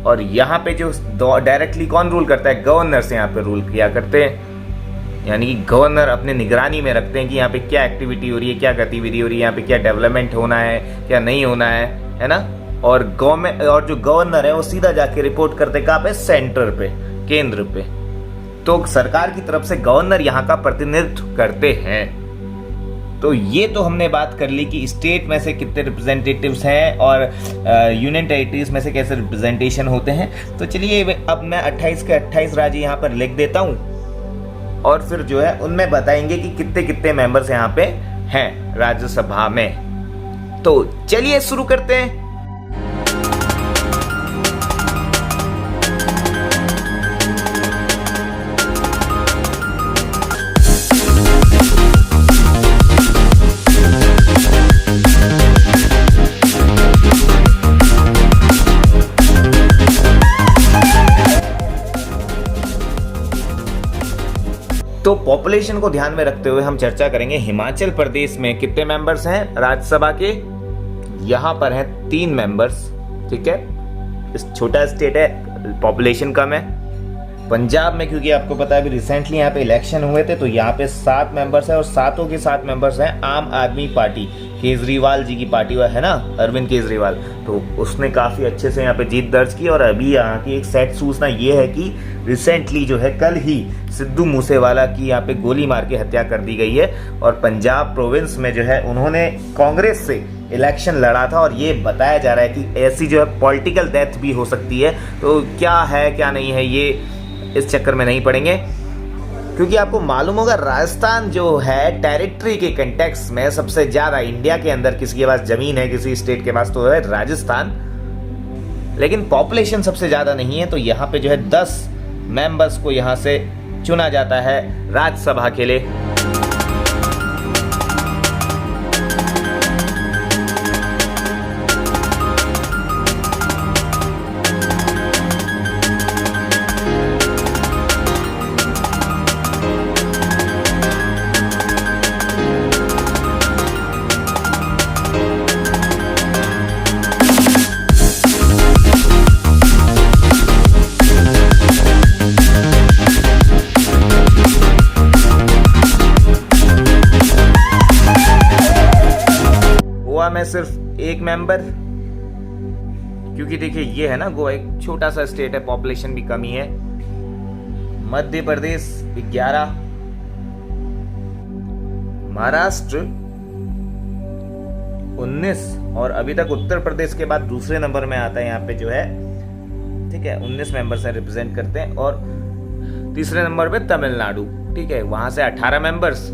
और यहाँ पे जो डायरेक्टली कौन रूल करता है, गवर्नर से यहाँ पे रूल किया करते हैं, यानी कि गवर्नर अपने निगरानी में रखते हैं कि यहाँ पे क्या एक्टिविटी हो रही है, क्या गतिविधि हो रही है, यहाँ पे क्या डेवलपमेंट होना है, क्या नहीं होना है ना। और गवर्नमेंट और जो गवर्नर है वो सीधा जाके रिपोर्ट करते कहाँ पे, सेंटर पे, केंद्र पे। तो सरकार की तरफ से गवर्नर यहाँ का प्रतिनिधित्व करते हैं। तो ये तो हमने बात कर ली कि स्टेट में से कितने रिप्रेजेंटेटिव्स हैं और यूनियन टेरिटरीज में से कैसे रिप्रेजेंटेशन होते हैं। तो चलिए अब मैं 28 के 28 राज्य यहाँ पर लिख देता हूँ और फिर जो है उनमें बताएंगे कि कितने कितने मेंबर्स यहाँ पे हैं राज्यसभा में। तो चलिए शुरू करते हैं। तो पॉपुलेशन को ध्यान में रखते हुए हम चर्चा करेंगे हिमाचल प्रदेश में कितने मेंबर्स हैं राज्यसभा के। यहाँ पर हैं 3 मेंबर्स, ठीक है, इस छोटा स्टेट है, पॉपुलेशन कम है। पंजाब में क्योंकि आपको पता है अभी रिसेंटली यहाँ पे इलेक्शन हुए थे, तो यहाँ पे 7 मेंबर्स हैं और 7 के 7 मेंबर्स हैं आम आदमी पार्टी, केजरीवाल जी की पार्टी है ना, अरविंद केजरीवाल। तो उसने काफ़ी अच्छे से यहाँ पे जीत दर्ज की। और अभी यहाँ की एक सेट सूचना ये है कि रिसेंटली जो है कल ही सिद्धू मूसेवाला की यहाँ पे गोली मार के हत्या कर दी गई है। और पंजाब प्रोविंस में जो है उन्होंने कांग्रेस से इलेक्शन लड़ा था और ये बताया जा रहा है कि ऐसी जो है पॉलिटिकल डेथ भी हो सकती है। तो क्या है क्या नहीं है ये इस चक्कर में नहीं पड़ेंगे, क्योंकि आपको मालूम होगा राजस्थान जो है टेरिटरी के कंटेक्स्ट में सबसे ज्यादा इंडिया के अंदर किसी के पास जमीन है, किसी स्टेट के पास, तो है राजस्थान, लेकिन पॉपुलेशन सबसे ज्यादा नहीं है। तो यहाँ पे जो है 10 मेंबर्स को यहाँ से चुना जाता है राज्यसभा के लिए। में सिर्फ 1 मेंबर, क्योंकि देखिए ये है ना गोवा एक छोटा सा स्टेट है, पॉपुलेशन भी कमी है। मध्य प्रदेश 11, महाराष्ट्र 19 और अभी तक उत्तर प्रदेश के बाद दूसरे नंबर में आता है यहाँ पे जो है, ठीक है, 19 मेंबर से रिप्रेजेंट करते हैं। और तीसरे नंबर पे तमिलनाडु, ठीक है, वहां से 18 मेंबर्स,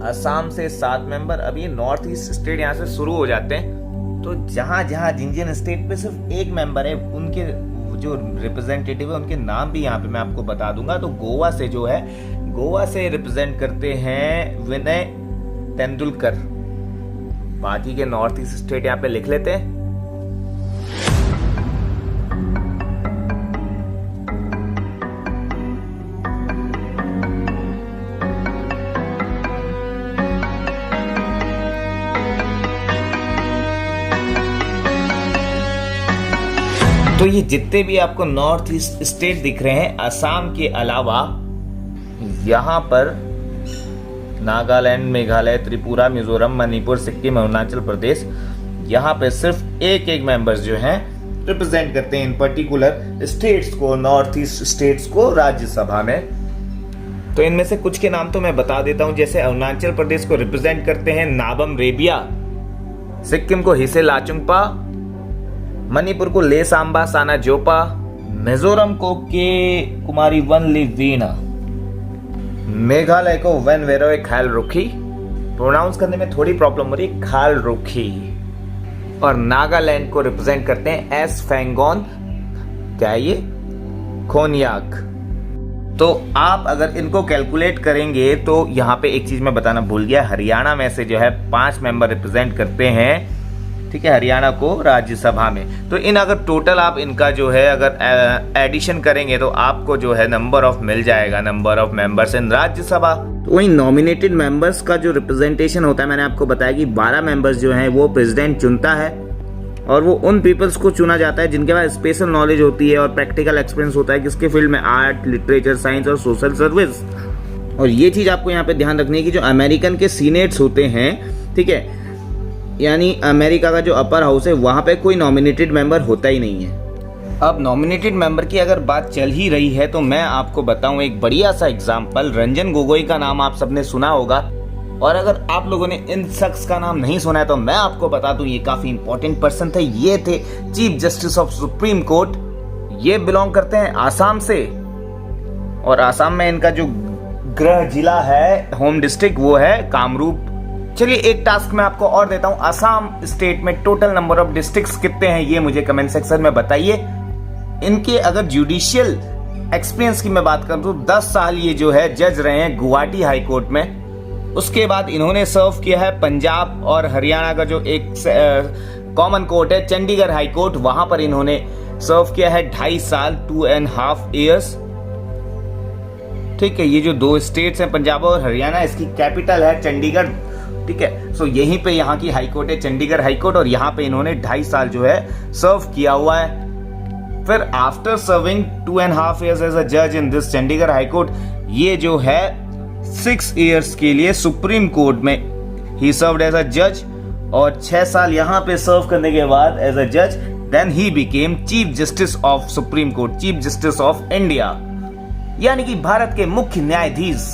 असम से 7 मेंबर। अब ये नॉर्थ ईस्ट स्टेट यहाँ से शुरू हो जाते हैं। तो जहां जहां जिन स्टेट पे सिर्फ 1 मेंबर है उनके जो रिप्रेजेंटेटिव है उनके नाम भी यहाँ पे मैं आपको बता दूंगा। तो गोवा से जो है, गोवा से रिप्रेजेंट करते हैं विनय तेंदुलकर। बाकी के नॉर्थ ईस्ट स्टेट यहाँ पे लिख लेते हैं। तो ये जितने भी आपको नॉर्थ ईस्ट स्टेट दिख रहे हैं, असम के अलावा यहाँ पर नागालैंड, मेघालय, त्रिपुरा, मिजोरम, मणिपुर, सिक्किम, अरुणाचल प्रदेश, यहाँ पे सिर्फ एक मेंबर्स जो हैं रिप्रेजेंट करते हैं इन पर्टिकुलर स्टेट्स को, नॉर्थ ईस्ट स्टेट्स को राज्यसभा में। तो इनमें से कुछ के नाम तो मैं बता देता हूं, जैसे अरुणाचल प्रदेश को रिप्रेजेंट करते हैं नाबम रेबिया, सिक्किम को हिसे लाचुंगपा, मणिपुर को ले सांबा साना जोपा, मिजोरम को के कुमारी वन लिवीना, मेघालय को वन वेरोए खाल रुखी, प्रोनाउंस करने में थोड़ी प्रॉब्लम हो रही है, खाल रुखी, और नागालैंड को रिप्रेजेंट करते हैं एस फेंगोन, क्या है ये, खोनियाक। तो आप अगर इनको कैलकुलेट करेंगे तो यहाँ पे एक चीज मैं बताना भूल गया, हरियाणा में से जो है 5 मेंबर रिप्रेजेंट करते हैं, ठीक है, हरियाणा को राज्यसभा में। तो इन अगर टोटल आप इनका जो है अगर एडिशन करेंगे तो आपको जो है नंबर ऑफ मिल जाएगा, number of members in Rajya Sabha. तो वही नॉमिनेटेड मेंबर्स का जो रिप्रेजेंटेशन होता है, मैंने आपको बताया कि 12 मेंबर्स जो हैं वो प्रेसिडेंट चुनता है और वो उन पीपल्स को चुना जाता है जिनके पास स्पेशल नॉलेज होती है और प्रैक्टिकल एक्सपीरियंस होता है किसके फील्ड में, आर्ट, लिटरेचर, साइंस और सोशल सर्विस। और ये चीज आपको यहाँ पे ध्यान रखनी है कि जो अमेरिकन के सीनेट्स होते हैं, ठीक है, यानी अमेरिका का जो अपर हाउस है वहां पे कोई नॉमिनेटेड मेंबर होता ही नहीं है। अब नॉमिनेटेड मेंबर की अगर बात चल ही रही है तो मैं आपको बताऊं एक बढ़िया सा एग्जांपल। रंजन गोगोई का नाम आप सबने सुना होगा, और अगर आप लोगों ने इन शख्स का नाम नहीं सुना है तो मैं आपको बता दूं ये काफी इंपॉर्टेंट पर्सन थे। ये थे chief justice of supreme court. ये बिलोंग करते हैं आसाम से, और आसाम में इनका जो गृह जिला है, होम डिस्ट्रिक्ट, वो है कामरूप। चलिए एक टास्क मैं आपको और देता हूं, असम स्टेट में टोटल नंबर ऑफ डिस्ट्रिक्ट्स कितने हैं ये मुझे कमेंट सेक्शन में बताइए। इनके अगर जुडिशियल एक्सपीरियंस की मैं बात करूं तो 10 साल ये जो है जज रहे हैं गुवाहाटी हाई कोर्ट में। उसके बाद इन्होंने सर्व किया है पंजाब और हरियाणा का जो एक कॉमन कोर्ट है चंडीगढ़ हाई कोर्ट, वहां पर इन्होंने सर्व किया है 2.5 साल, 2.5 ईयर्स। ठीक है, ये जो 2 स्टेट्स हैं पंजाब और हरियाणा, इसकी कैपिटल है चंडीगढ़, ठीक है। सो यहीं पे यहाँ की हाई कोर्ट है चंडीगढ़ हाई कोर्ट, और यहाँ पे इन्होंने 2.5 साल जो है सर्व किया हुआ है। फिर after serving 2.5 years as a जज in this Chandigarh high court, ये जो है 6 years के लिए सुप्रीम कोर्ट में ही सर्व्ड एज अ जज, और 6 साल यहाँ पे सर्व करने के बाद एज अ जज then he became chief justice of supreme court, chief justice of India, यानी कि भारत के मुख्य न्यायाधीश।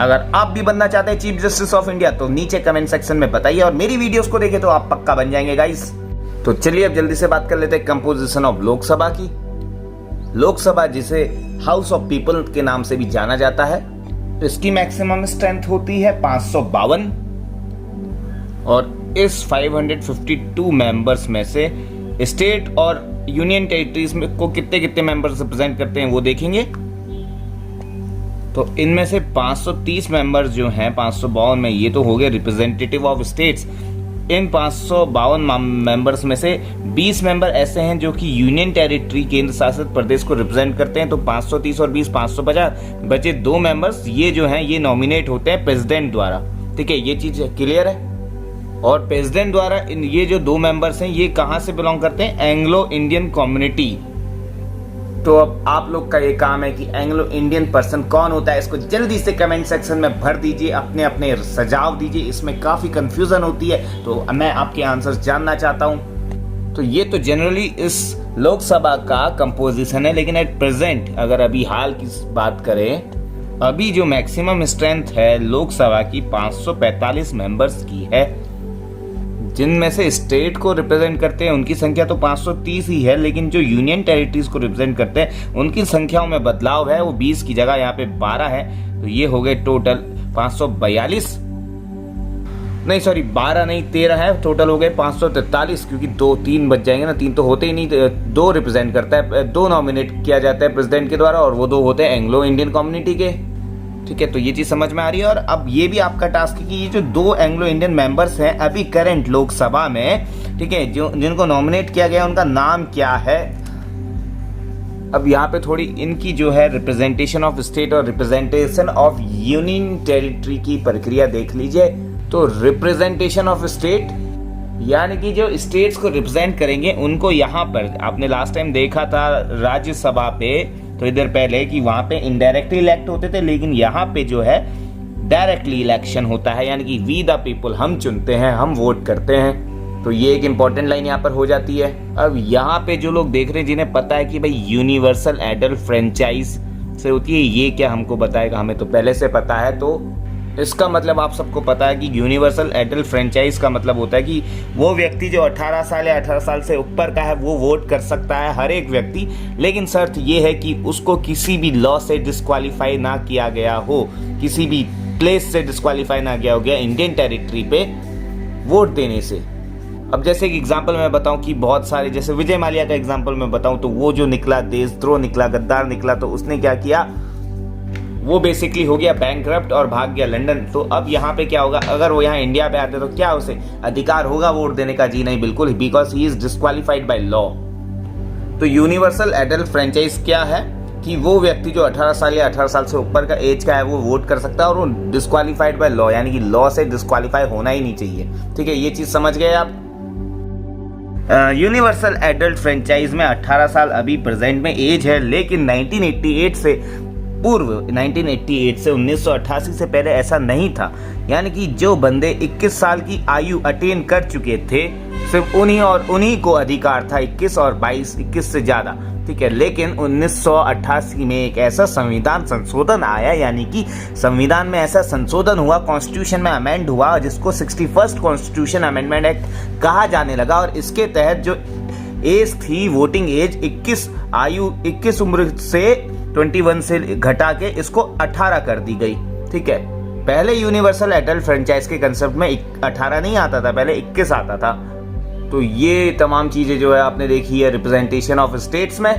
अगर आप भी बनना चाहते हैं चीफ जस्टिस ऑफ इंडिया तो नीचे कमेंट सेक्शन में बताइए, और मेरी वीडियोस को देखें तो आप पक्का बन जाएंगे गाइस। तो चलिए अब जल्दी से बात कर लेते हैं कंपोजिशन ऑफ लोकसभा की। लोकसभा जिसे हाउस ऑफ पीपल के नाम से भी जाना जाता है, तो इसकी मैक्सिमम स्ट्रेंथ होती है 552, और इस 552 मेंबर्स में से स्टेट और यूनियन टेरिटरीज में को कितने कितने मेंबर्स रिप्रेजेंट करते हैं वो देखेंगे। तो इनमें से 530 मेंबर्स जो हैं 552 में, ये तो हो गए representative of states. In 552 members में से 20 मेंबर ऐसे हैं जो कि यूनियन टेरिटरी, केंद्र शासित प्रदेश को रिप्रेजेंट करते हैं। तो 530 और 20 550, बचे 2 मेंबर्स ये जो हैं ये नॉमिनेट होते हैं प्रेसिडेंट द्वारा। ठीक है, ये चीज क्लियर है। और प्रेसिडेंट द्वारा ये जो 2 मेंबर्स हैं ये कहां से बिलोंग करते हैं, एंग्लो इंडियन कम्युनिटी। तो अब आप लोग का ये काम है कि एंग्लो इंडियन पर्सन कौन होता है, इसको जल्दी से कमेंट सेक्शन में भर दीजिए, अपने अपने सुझाव दीजिए। इसमें काफी कंफ्यूजन होती है, तो मैं आपके आंसर्स जानना चाहता हूं। तो ये तो जनरली इस लोकसभा का कंपोजिशन है, लेकिन एट प्रेजेंट अगर अभी हाल की बात करें, अभी जो मैक्सिमम स्ट्रेंथ है लोकसभा की 545 मेंबर्स की है, जिनमें से स्टेट को रिप्रेजेंट करते हैं उनकी संख्या तो 530 ही है, लेकिन जो यूनियन टेरिटरीज को रिप्रेजेंट करते हैं उनकी संख्याओं में बदलाव है, वो 20 की जगह यहाँ पे 12 है। तो ये हो गए टोटल 542, नहीं सॉरी 12 नहीं 13 है, टोटल हो गए 543, क्योंकि 2-3 बच जाएंगे ना, 3 तो होते ही नहीं, 2 रिप्रेजेंट करता है, 2 नॉमिनेट किया जाता है प्रेसिडेंट के द्वारा, और वो 2 होते हैं एंग्लो इंडियन कम्युनिटी के। ठीक है, तो ये चीज समझ में आ रही है। और अब ये भी आपका टास्क है कि ये जो 2 एंग्लो इंडियन मेंबर्स हैं अभी करंट लोकसभा में, ठीक है, जो जिनको नॉमिनेट किया गया उनका नाम क्या है। अब यहाँ पे थोड़ी इनकी जो है रिप्रेजेंटेशन ऑफ स्टेट और रिप्रेजेंटेशन ऑफ यूनियन टेरिटरी की प्रक्रिया देख लीजिए। तो रिप्रेजेंटेशन ऑफ स्टेट यानी कि जो स्टेट्स को रिप्रेजेंट करेंगे उनको यहाँ पर आपने लास्ट टाइम देखा था राज्यसभा पे तो इधर पहले कि वहां पे इनडायरेक्टली इलेक्ट होते थे, लेकिन यहाँ पे जो है डायरेक्टली इलेक्शन होता है, यानी कि वी द पीपल, हम चुनते हैं, हम वोट करते हैं। तो ये एक इंपॉर्टेंट लाइन यहाँ पर हो जाती है। अब यहाँ पे जो लोग देख रहे हैं जिन्हें पता है कि भाई यूनिवर्सल एडल्ट फ्रेंचाइज से होती है, ये क्या हमको बताएगा, हमें तो पहले से पता है। तो इसका मतलब आप सबको पता है कि यूनिवर्सल एडल्ट फ्रेंचाइज का मतलब होता है कि वो व्यक्ति जो 18 साल या 18 साल से ऊपर का है वो वोट कर सकता है, हर एक व्यक्ति, लेकिन शर्त ये है कि उसको किसी भी लॉ से डिस्क्वालीफाई ना किया गया हो, किसी भी प्लेस से डिस्क्वालीफाई ना किया हो गया इंडियन टेरिटरी पे वोट देने से। अब जैसे कि एग्जाम्पल मैं बताऊं कि बहुत सारे, जैसे विजय माल्या का एग्जाम्पल मैं बताऊं तो वो जो निकला देशद्रोह निकला, गद्दार निकला, तो उसने क्या किया, वो बेसिकली हो गया बैंकरप्ट और भाग गया लंदन। तो अब यहाँ पे क्या होगा, अगर वो यहाँ इंडिया पे आते तो क्या उसे अधिकार होगा वोट देने का? जी नहीं, बिल्कुल, because he is disqualified by law. तो यूनिवर्सल एडल्ट फ्रेंचाइज क्या है कि वो व्यक्ति जो 18 साल या 18 साल से ऊपर का एज का है वो वोट कर सकता है, और वो डिस्क्वालिफाइड बाय लॉ, यानी कि लॉ से डिस्क्वालीफाई होना ही नहीं चाहिए। ठीक है, ये चीज समझ गए आप। यूनिवर्सल एडल्ट फ्रेंचाइज में 18 साल अभी प्रेजेंट में एज है, लेकिन 1988 से पूर्व, 1988 से 1988 से पहले ऐसा नहीं था। यानी कि जो बंदे 21 साल की आयु अटेन कर चुके थे, सिर्फ उन्हीं को अधिकार था, 21 और 22, 21 से ज्यादा। ठीक है, लेकिन 1988 में एक ऐसा संविधान संशोधन आया, यानी कि संविधान में ऐसा संशोधन हुआ, कॉन्स्टिट्यूशन में अमेंड हुआ, जिसको 61st कॉन्स्टिट्यूशन अमेंडमेंट एक्ट कहा जाने लगा। और इसके तहत जो एज थी, वोटिंग एज 21 उम्र से 21 से घटा के इसको 18 कर दी गई। ठीक है, पहले यूनिवर्सल एडल्ट फ्रेंचाइज के कंसेप्ट में 18 नहीं आता था, पहले 21 आता था। तो ये तमाम चीजें जो है आपने देखी है। रिप्रेजेंटेशन ऑफ स्टेट्स में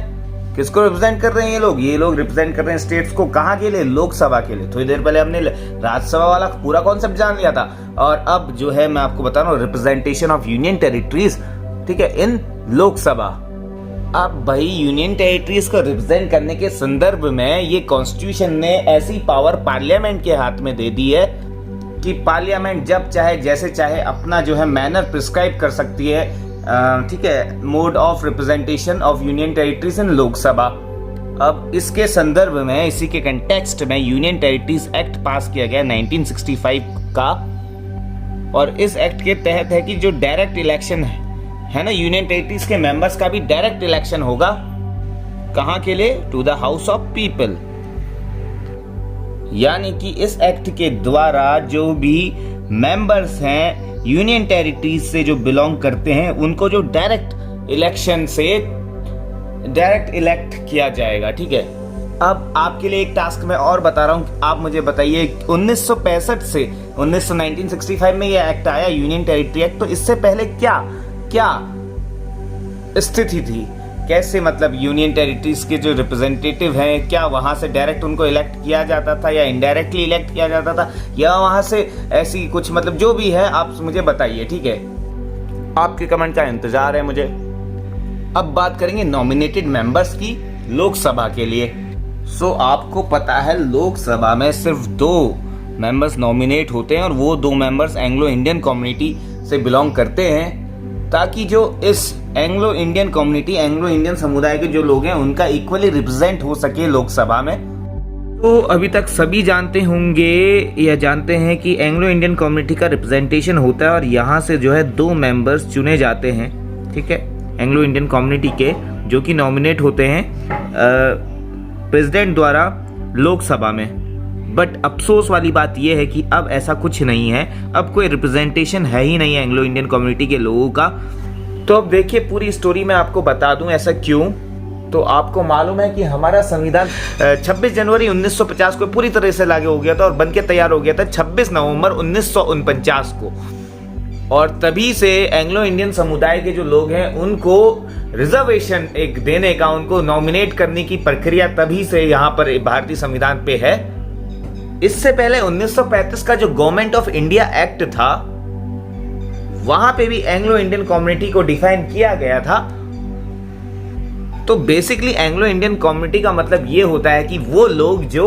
किसको रिप्रेजेंट कर रहे हैं ये लोग रिप्रेजेंट कर रहे हैं स्टेट्स को। कहाँ के लिए? लोकसभा के लिए। थोड़ी देर पहले हमने राज्यसभा वाला पूरा कॉन्सेप्ट जान लिया था, और अब जो है मैं आपको बता रहा हूँ रिप्रेजेंटेशन ऑफ यूनियन टेरिटरीज, ठीक है, इन लोकसभा। अब भाई यूनियन टेरिटरीज को रिप्रेजेंट करने के संदर्भ में ये कॉन्स्टिट्यूशन ने ऐसी पावर पार्लियामेंट के हाथ में दे दी है कि पार्लियामेंट जब चाहे जैसे चाहे अपना जो है मैनर प्रिस्क्राइब कर सकती है। ठीक है, mode of representation of union territories in Lok Sabha. अब इसके संदर्भ में, इसी के कंटेक्स्ट में यूनियन टेरिटरीज एक्ट पास किया गया 1965 का, और इस एक्ट के तहत है कि जो डायरेक्ट इलेक्शन है ना, यूनियन टेरिटरीज के मेंबर्स का भी डायरेक्ट इलेक्शन होगा। कहां के लिए? To the house of people. यानी कि इस एक्ट के द्वारा जो भी मेंबर्स हैं यूनियन टेरिटरीज से जो बिलोंग करते हैं, उनको जो डायरेक्ट इलेक्शन से डायरेक्ट इलेक्ट किया जाएगा। ठीक है, अब आपके लिए एक टास्क मैं और बता रहा हूं, आप मुझे बताइए 1965 से 1965 में ये एक्ट आया, यूनियन टेरिटरी एक्ट। तो इससे पहले क्या स्थिति थी? कैसे, मतलब यूनियन टेरिटरीज के जो रिप्रेजेंटेटिव हैं, क्या वहां से डायरेक्ट उनको इलेक्ट किया जाता था या इनडायरेक्टली इलेक्ट किया जाता था, या वहां से ऐसी कुछ, मतलब जो भी है आप मुझे बताइए। ठीक है, आपके कमेंट का इंतजार है मुझे। अब बात करेंगे नॉमिनेटेड मेंबर्स की लोकसभा के लिए। सो आपको पता है लोकसभा में सिर्फ 2 मेंबर्स नॉमिनेट होते हैं, और वो 2 मेंबर्स एंग्लो इंडियन कम्युनिटी से बिलोंग करते हैं, ताकि जो इस Anglo Indian community, Anglo Indian समुदाय के जो लोग हैं, उनका इक्वली रिप्रेजेंट हो सके लोकसभा में। तो अभी तक सभी जानते होंगे या जानते हैं कि एंग्लो इंडियन कम्युनिटी का रिप्रेजेंटेशन होता है, और यहाँ से जो है 2 मेंबर्स चुने जाते हैं। ठीक है, एंग्लो इंडियन कम्युनिटी के, जो कि नॉमिनेट होते हैं प्रेसिडेंट द्वारा लोकसभा में। बट अफसोस वाली बात यह है कि अब ऐसा कुछ नहीं है, अब कोई रिप्रेजेंटेशन है ही नहीं एंग्लो इंडियन कम्युनिटी के लोगों का। तो अब देखिए पूरी स्टोरी मैं आपको बता दूं ऐसा क्यों। तो आपको मालूम है कि हमारा संविधान 26 जनवरी 1950 को पूरी तरह से लागू हो गया था और बनके तैयार हो गया था 26 नवंबर 1949 को। और तभी से एंग्लो इंडियन समुदाय के जो लोग हैं उनको रिजर्वेशन एक देने का, उनको नॉमिनेट करने की प्रक्रिया तभी से यहाँ पर भारतीय संविधान पे है। इससे पहले 1935 का जो गवर्नमेंट ऑफ इंडिया एक्ट था, वहां पे भी एंग्लो इंडियन कम्युनिटी को डिफाइन किया गया था। तो बेसिकली एंग्लो इंडियन कम्युनिटी का मतलब ये होता है कि वो लोग जो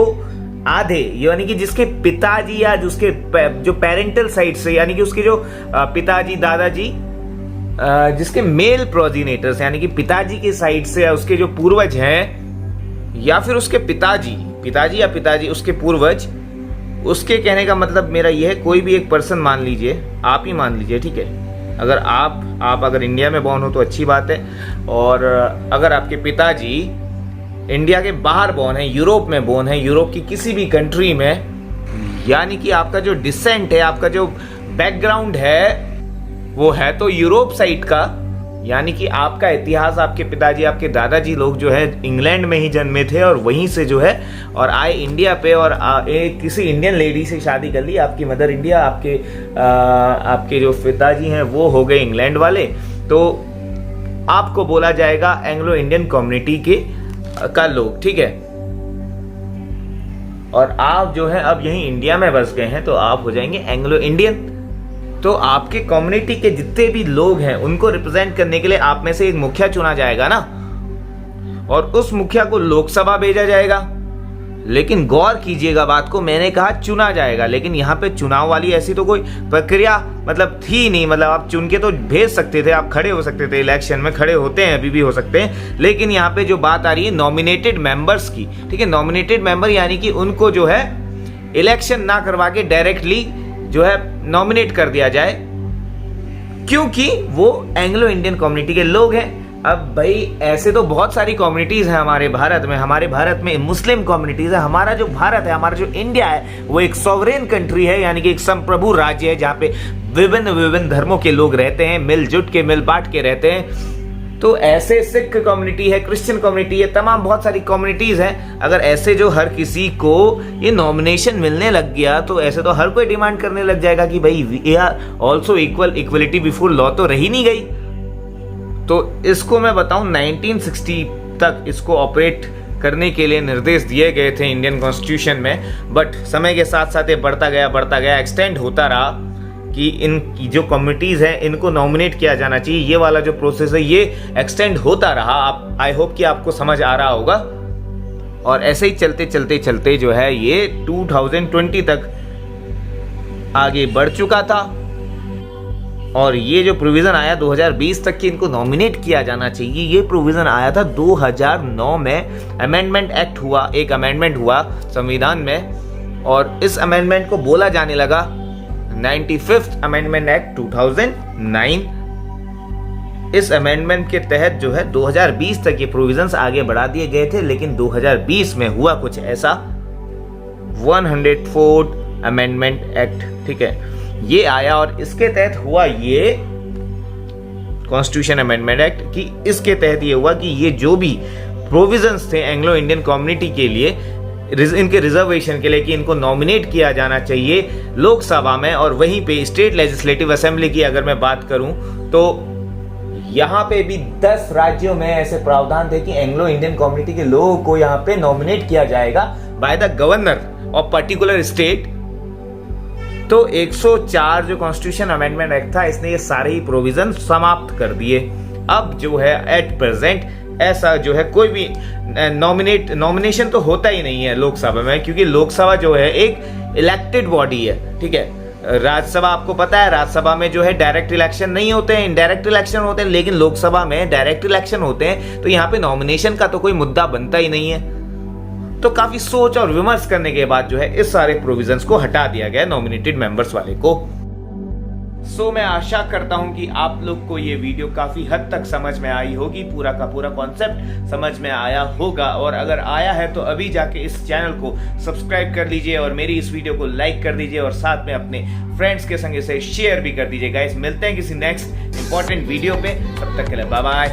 आधे, यानी कि जिसके पिताजी या जिसके जो पेरेंटल साइड से, यानी कि उसके जो पिताजी, दादाजी, जिसके मेल प्रोजिनेटर्स, यानी कि पिताजी के साइड से या उसके जो पूर्वज हैं, या फिर उसके पिताजी या पिताजी उसके पूर्वज, उसके कहने का मतलब मेरा यह है, कोई भी एक पर्सन मान लीजिए, आप ही मान लीजिए, ठीक है। अगर आप अगर इंडिया में बॉर्न हो तो अच्छी बात है, और अगर आपके पिताजी इंडिया के बाहर बॉर्न है, यूरोप में बॉर्न है, यूरोप की किसी भी कंट्री में, यानी कि आपका जो डिसेंट है, आपका जो बैकग्राउंड है, वो है तो यूरोप साइड का, यानी कि आपका इतिहास, आपके पिताजी, आपके दादाजी लोग जो है इंग्लैंड में ही जन्मे थे और वहीं से जो है और आए इंडिया पे, और किसी इंडियन लेडी से शादी कर ली, आपकी मदर इंडिया, आपके जो पिताजी हैं वो हो गए इंग्लैंड वाले, तो आपको बोला जाएगा एंग्लो इंडियन कम्युनिटी का लोग, ठीक है। और आप जो है अब यहीं इंडिया में बस गए हैं तो आप हो जाएंगे एंग्लो इंडियन। तो आपके कम्युनिटी के जितने भी लोग हैं उनको रिप्रेजेंट करने के लिए आप में से एक मुखिया चुना जाएगा ना, और उस मुखिया को लोकसभा भेजा जाएगा। लेकिन गौर कीजिएगा बात को, मैंने कहा चुना जाएगा, लेकिन यहाँ पे चुनाव वाली ऐसी तो कोई प्रक्रिया मतलब थी नहीं। मतलब आप चुन के तो भेज सकते थे, आप खड़े हो सकते थे, इलेक्शन में खड़े होते हैं, अभी भी हो सकते हैं। लेकिन यहाँ पे जो बात आ रही है नॉमिनेटेड मेंबर्स की, ठीक है, नॉमिनेटेड मेंबर यानी कि उनको जो है इलेक्शन ना करवा के डायरेक्टली जो है नॉमिनेट कर दिया जाए, क्योंकि वो एंग्लो इंडियन कम्युनिटी के लोग हैं। अब भाई ऐसे तो बहुत सारी कम्युनिटीज हैं हमारे भारत में मुस्लिम कम्युनिटीज है। हमारा जो भारत है, हमारा जो इंडिया है, वो एक सॉवरेन कंट्री है, यानी कि एक संप्रभु राज्य है जहाँ पे विभिन्न धर्मों के लोग रहते हैं, मिलजुट के मिल बांट के रहते हैं। तो ऐसे सिख कम्युनिटी है, क्रिश्चियन कम्युनिटी है, तमाम बहुत सारी कम्युनिटीज हैं। अगर ऐसे जो हर किसी को ये नॉमिनेशन मिलने लग गया तो ऐसे तो हर कोई डिमांड करने लग जाएगा कि भाई we are also equal, equality before law तो रही नहीं गई। तो इसको मैं बताऊं 1960 तक इसको ऑपरेट करने के लिए निर्देश दिए गए थे इंडियन कॉन्स्टिट्यूशन में, बट समय के साथ साथ ये बढ़ता गया, एक्सटेंड होता रहा कि इन जो कम्युनिटीज़ हैं इनको नॉमिनेट किया जाना चाहिए। ये वाला जो प्रोसेस है ये एक्सटेंड होता रहा। आप आई होप कि आपको समझ आ रहा होगा। और ऐसे ही चलते जो है ये 2020 तक आगे बढ़ चुका था। और ये जो प्रोविज़न आया 2020 तक कि इनको नॉमिनेट किया जाना चाहिए, ये प्रोविज़न आया था 2009 में। अमेंडमेंट एक्ट हुआ, एक अमेंडमेंट हुआ संविधान में, और इस अमेंडमेंट को बोला जाने लगा 95th अमेंडमेंट एक्ट 2009। इस अमेंडमेंट के तहत जो है 2020 तक ये प्रोविजंस आगे बढ़ा दिए गए थे। लेकिन 2020 में हुआ कुछ ऐसा, 104th अमेंडमेंट एक्ट, ठीक है, ये आया। और इसके तहत हुआ ये कॉन्स्टिट्यूशन अमेंडमेंट एक्ट कि इसके तहत ये हुआ कि ये जो भी प्रोविजंस थे एंग्लो इंडियन कम्युनिटी के लिए, इनके रिजर्वेशन के लिए, कि इनको नॉमिनेट किया जाना चाहिए लोकसभा में, और वहीं पे स्टेट लेजिस्लेटिव असेंबली की अगर मैं बात करूं तो यहाँ पे भी 10 राज्यों में ऐसे प्रावधान थे कि एंग्लो इंडियन कम्युनिटी के लोगों को यहाँ पे नॉमिनेट किया जाएगा by the governor of particular state. तो 104 जो कॉन्स्टिट्यूशन अमेंडमेंट एक्ट था, इसने ये सारे ही प्रोविजन समाप्त कर दिए। अब जो है एट प्रेजेंट ऐसा जो है कोई भी नॉमिनेशन तो होता ही नहीं है लोकसभा में, क्योंकि लोकसभा जो है एक इलेक्टेड बॉडी है, ठीक है। राज्यसभा आपको पता है, राज्यसभा में जो है डायरेक्ट इलेक्शन नहीं होते हैं, इनडायरेक्ट इलेक्शन होते हैं, लेकिन लोकसभा में डायरेक्ट इलेक्शन होते हैं। तो यहाँ पे नॉमिनेशन का तो कोई मुद्दा बनता ही नहीं है। तो काफी सोच और विमर्श करने के बाद जो है इस सारे प्रोविजंस को हटा दिया गया नॉमिनेटेड मेंबर्स वाले को। सो मैं आशा करता हूं कि आप लोग को ये वीडियो काफी हद तक समझ में आई होगी, पूरा का पूरा कॉन्सेप्ट समझ में आया होगा। और अगर आया है तो अभी जाके इस चैनल को सब्सक्राइब कर लीजिए और मेरी इस वीडियो को लाइक कर दीजिए और साथ में अपने फ्रेंड्स के संग इसे शेयर भी कर दीजिए। गाइस, मिलते हैं किसी नेक्स्ट इंपॉर्टेंट वीडियो पे, तब तक के लिए बाय बाय।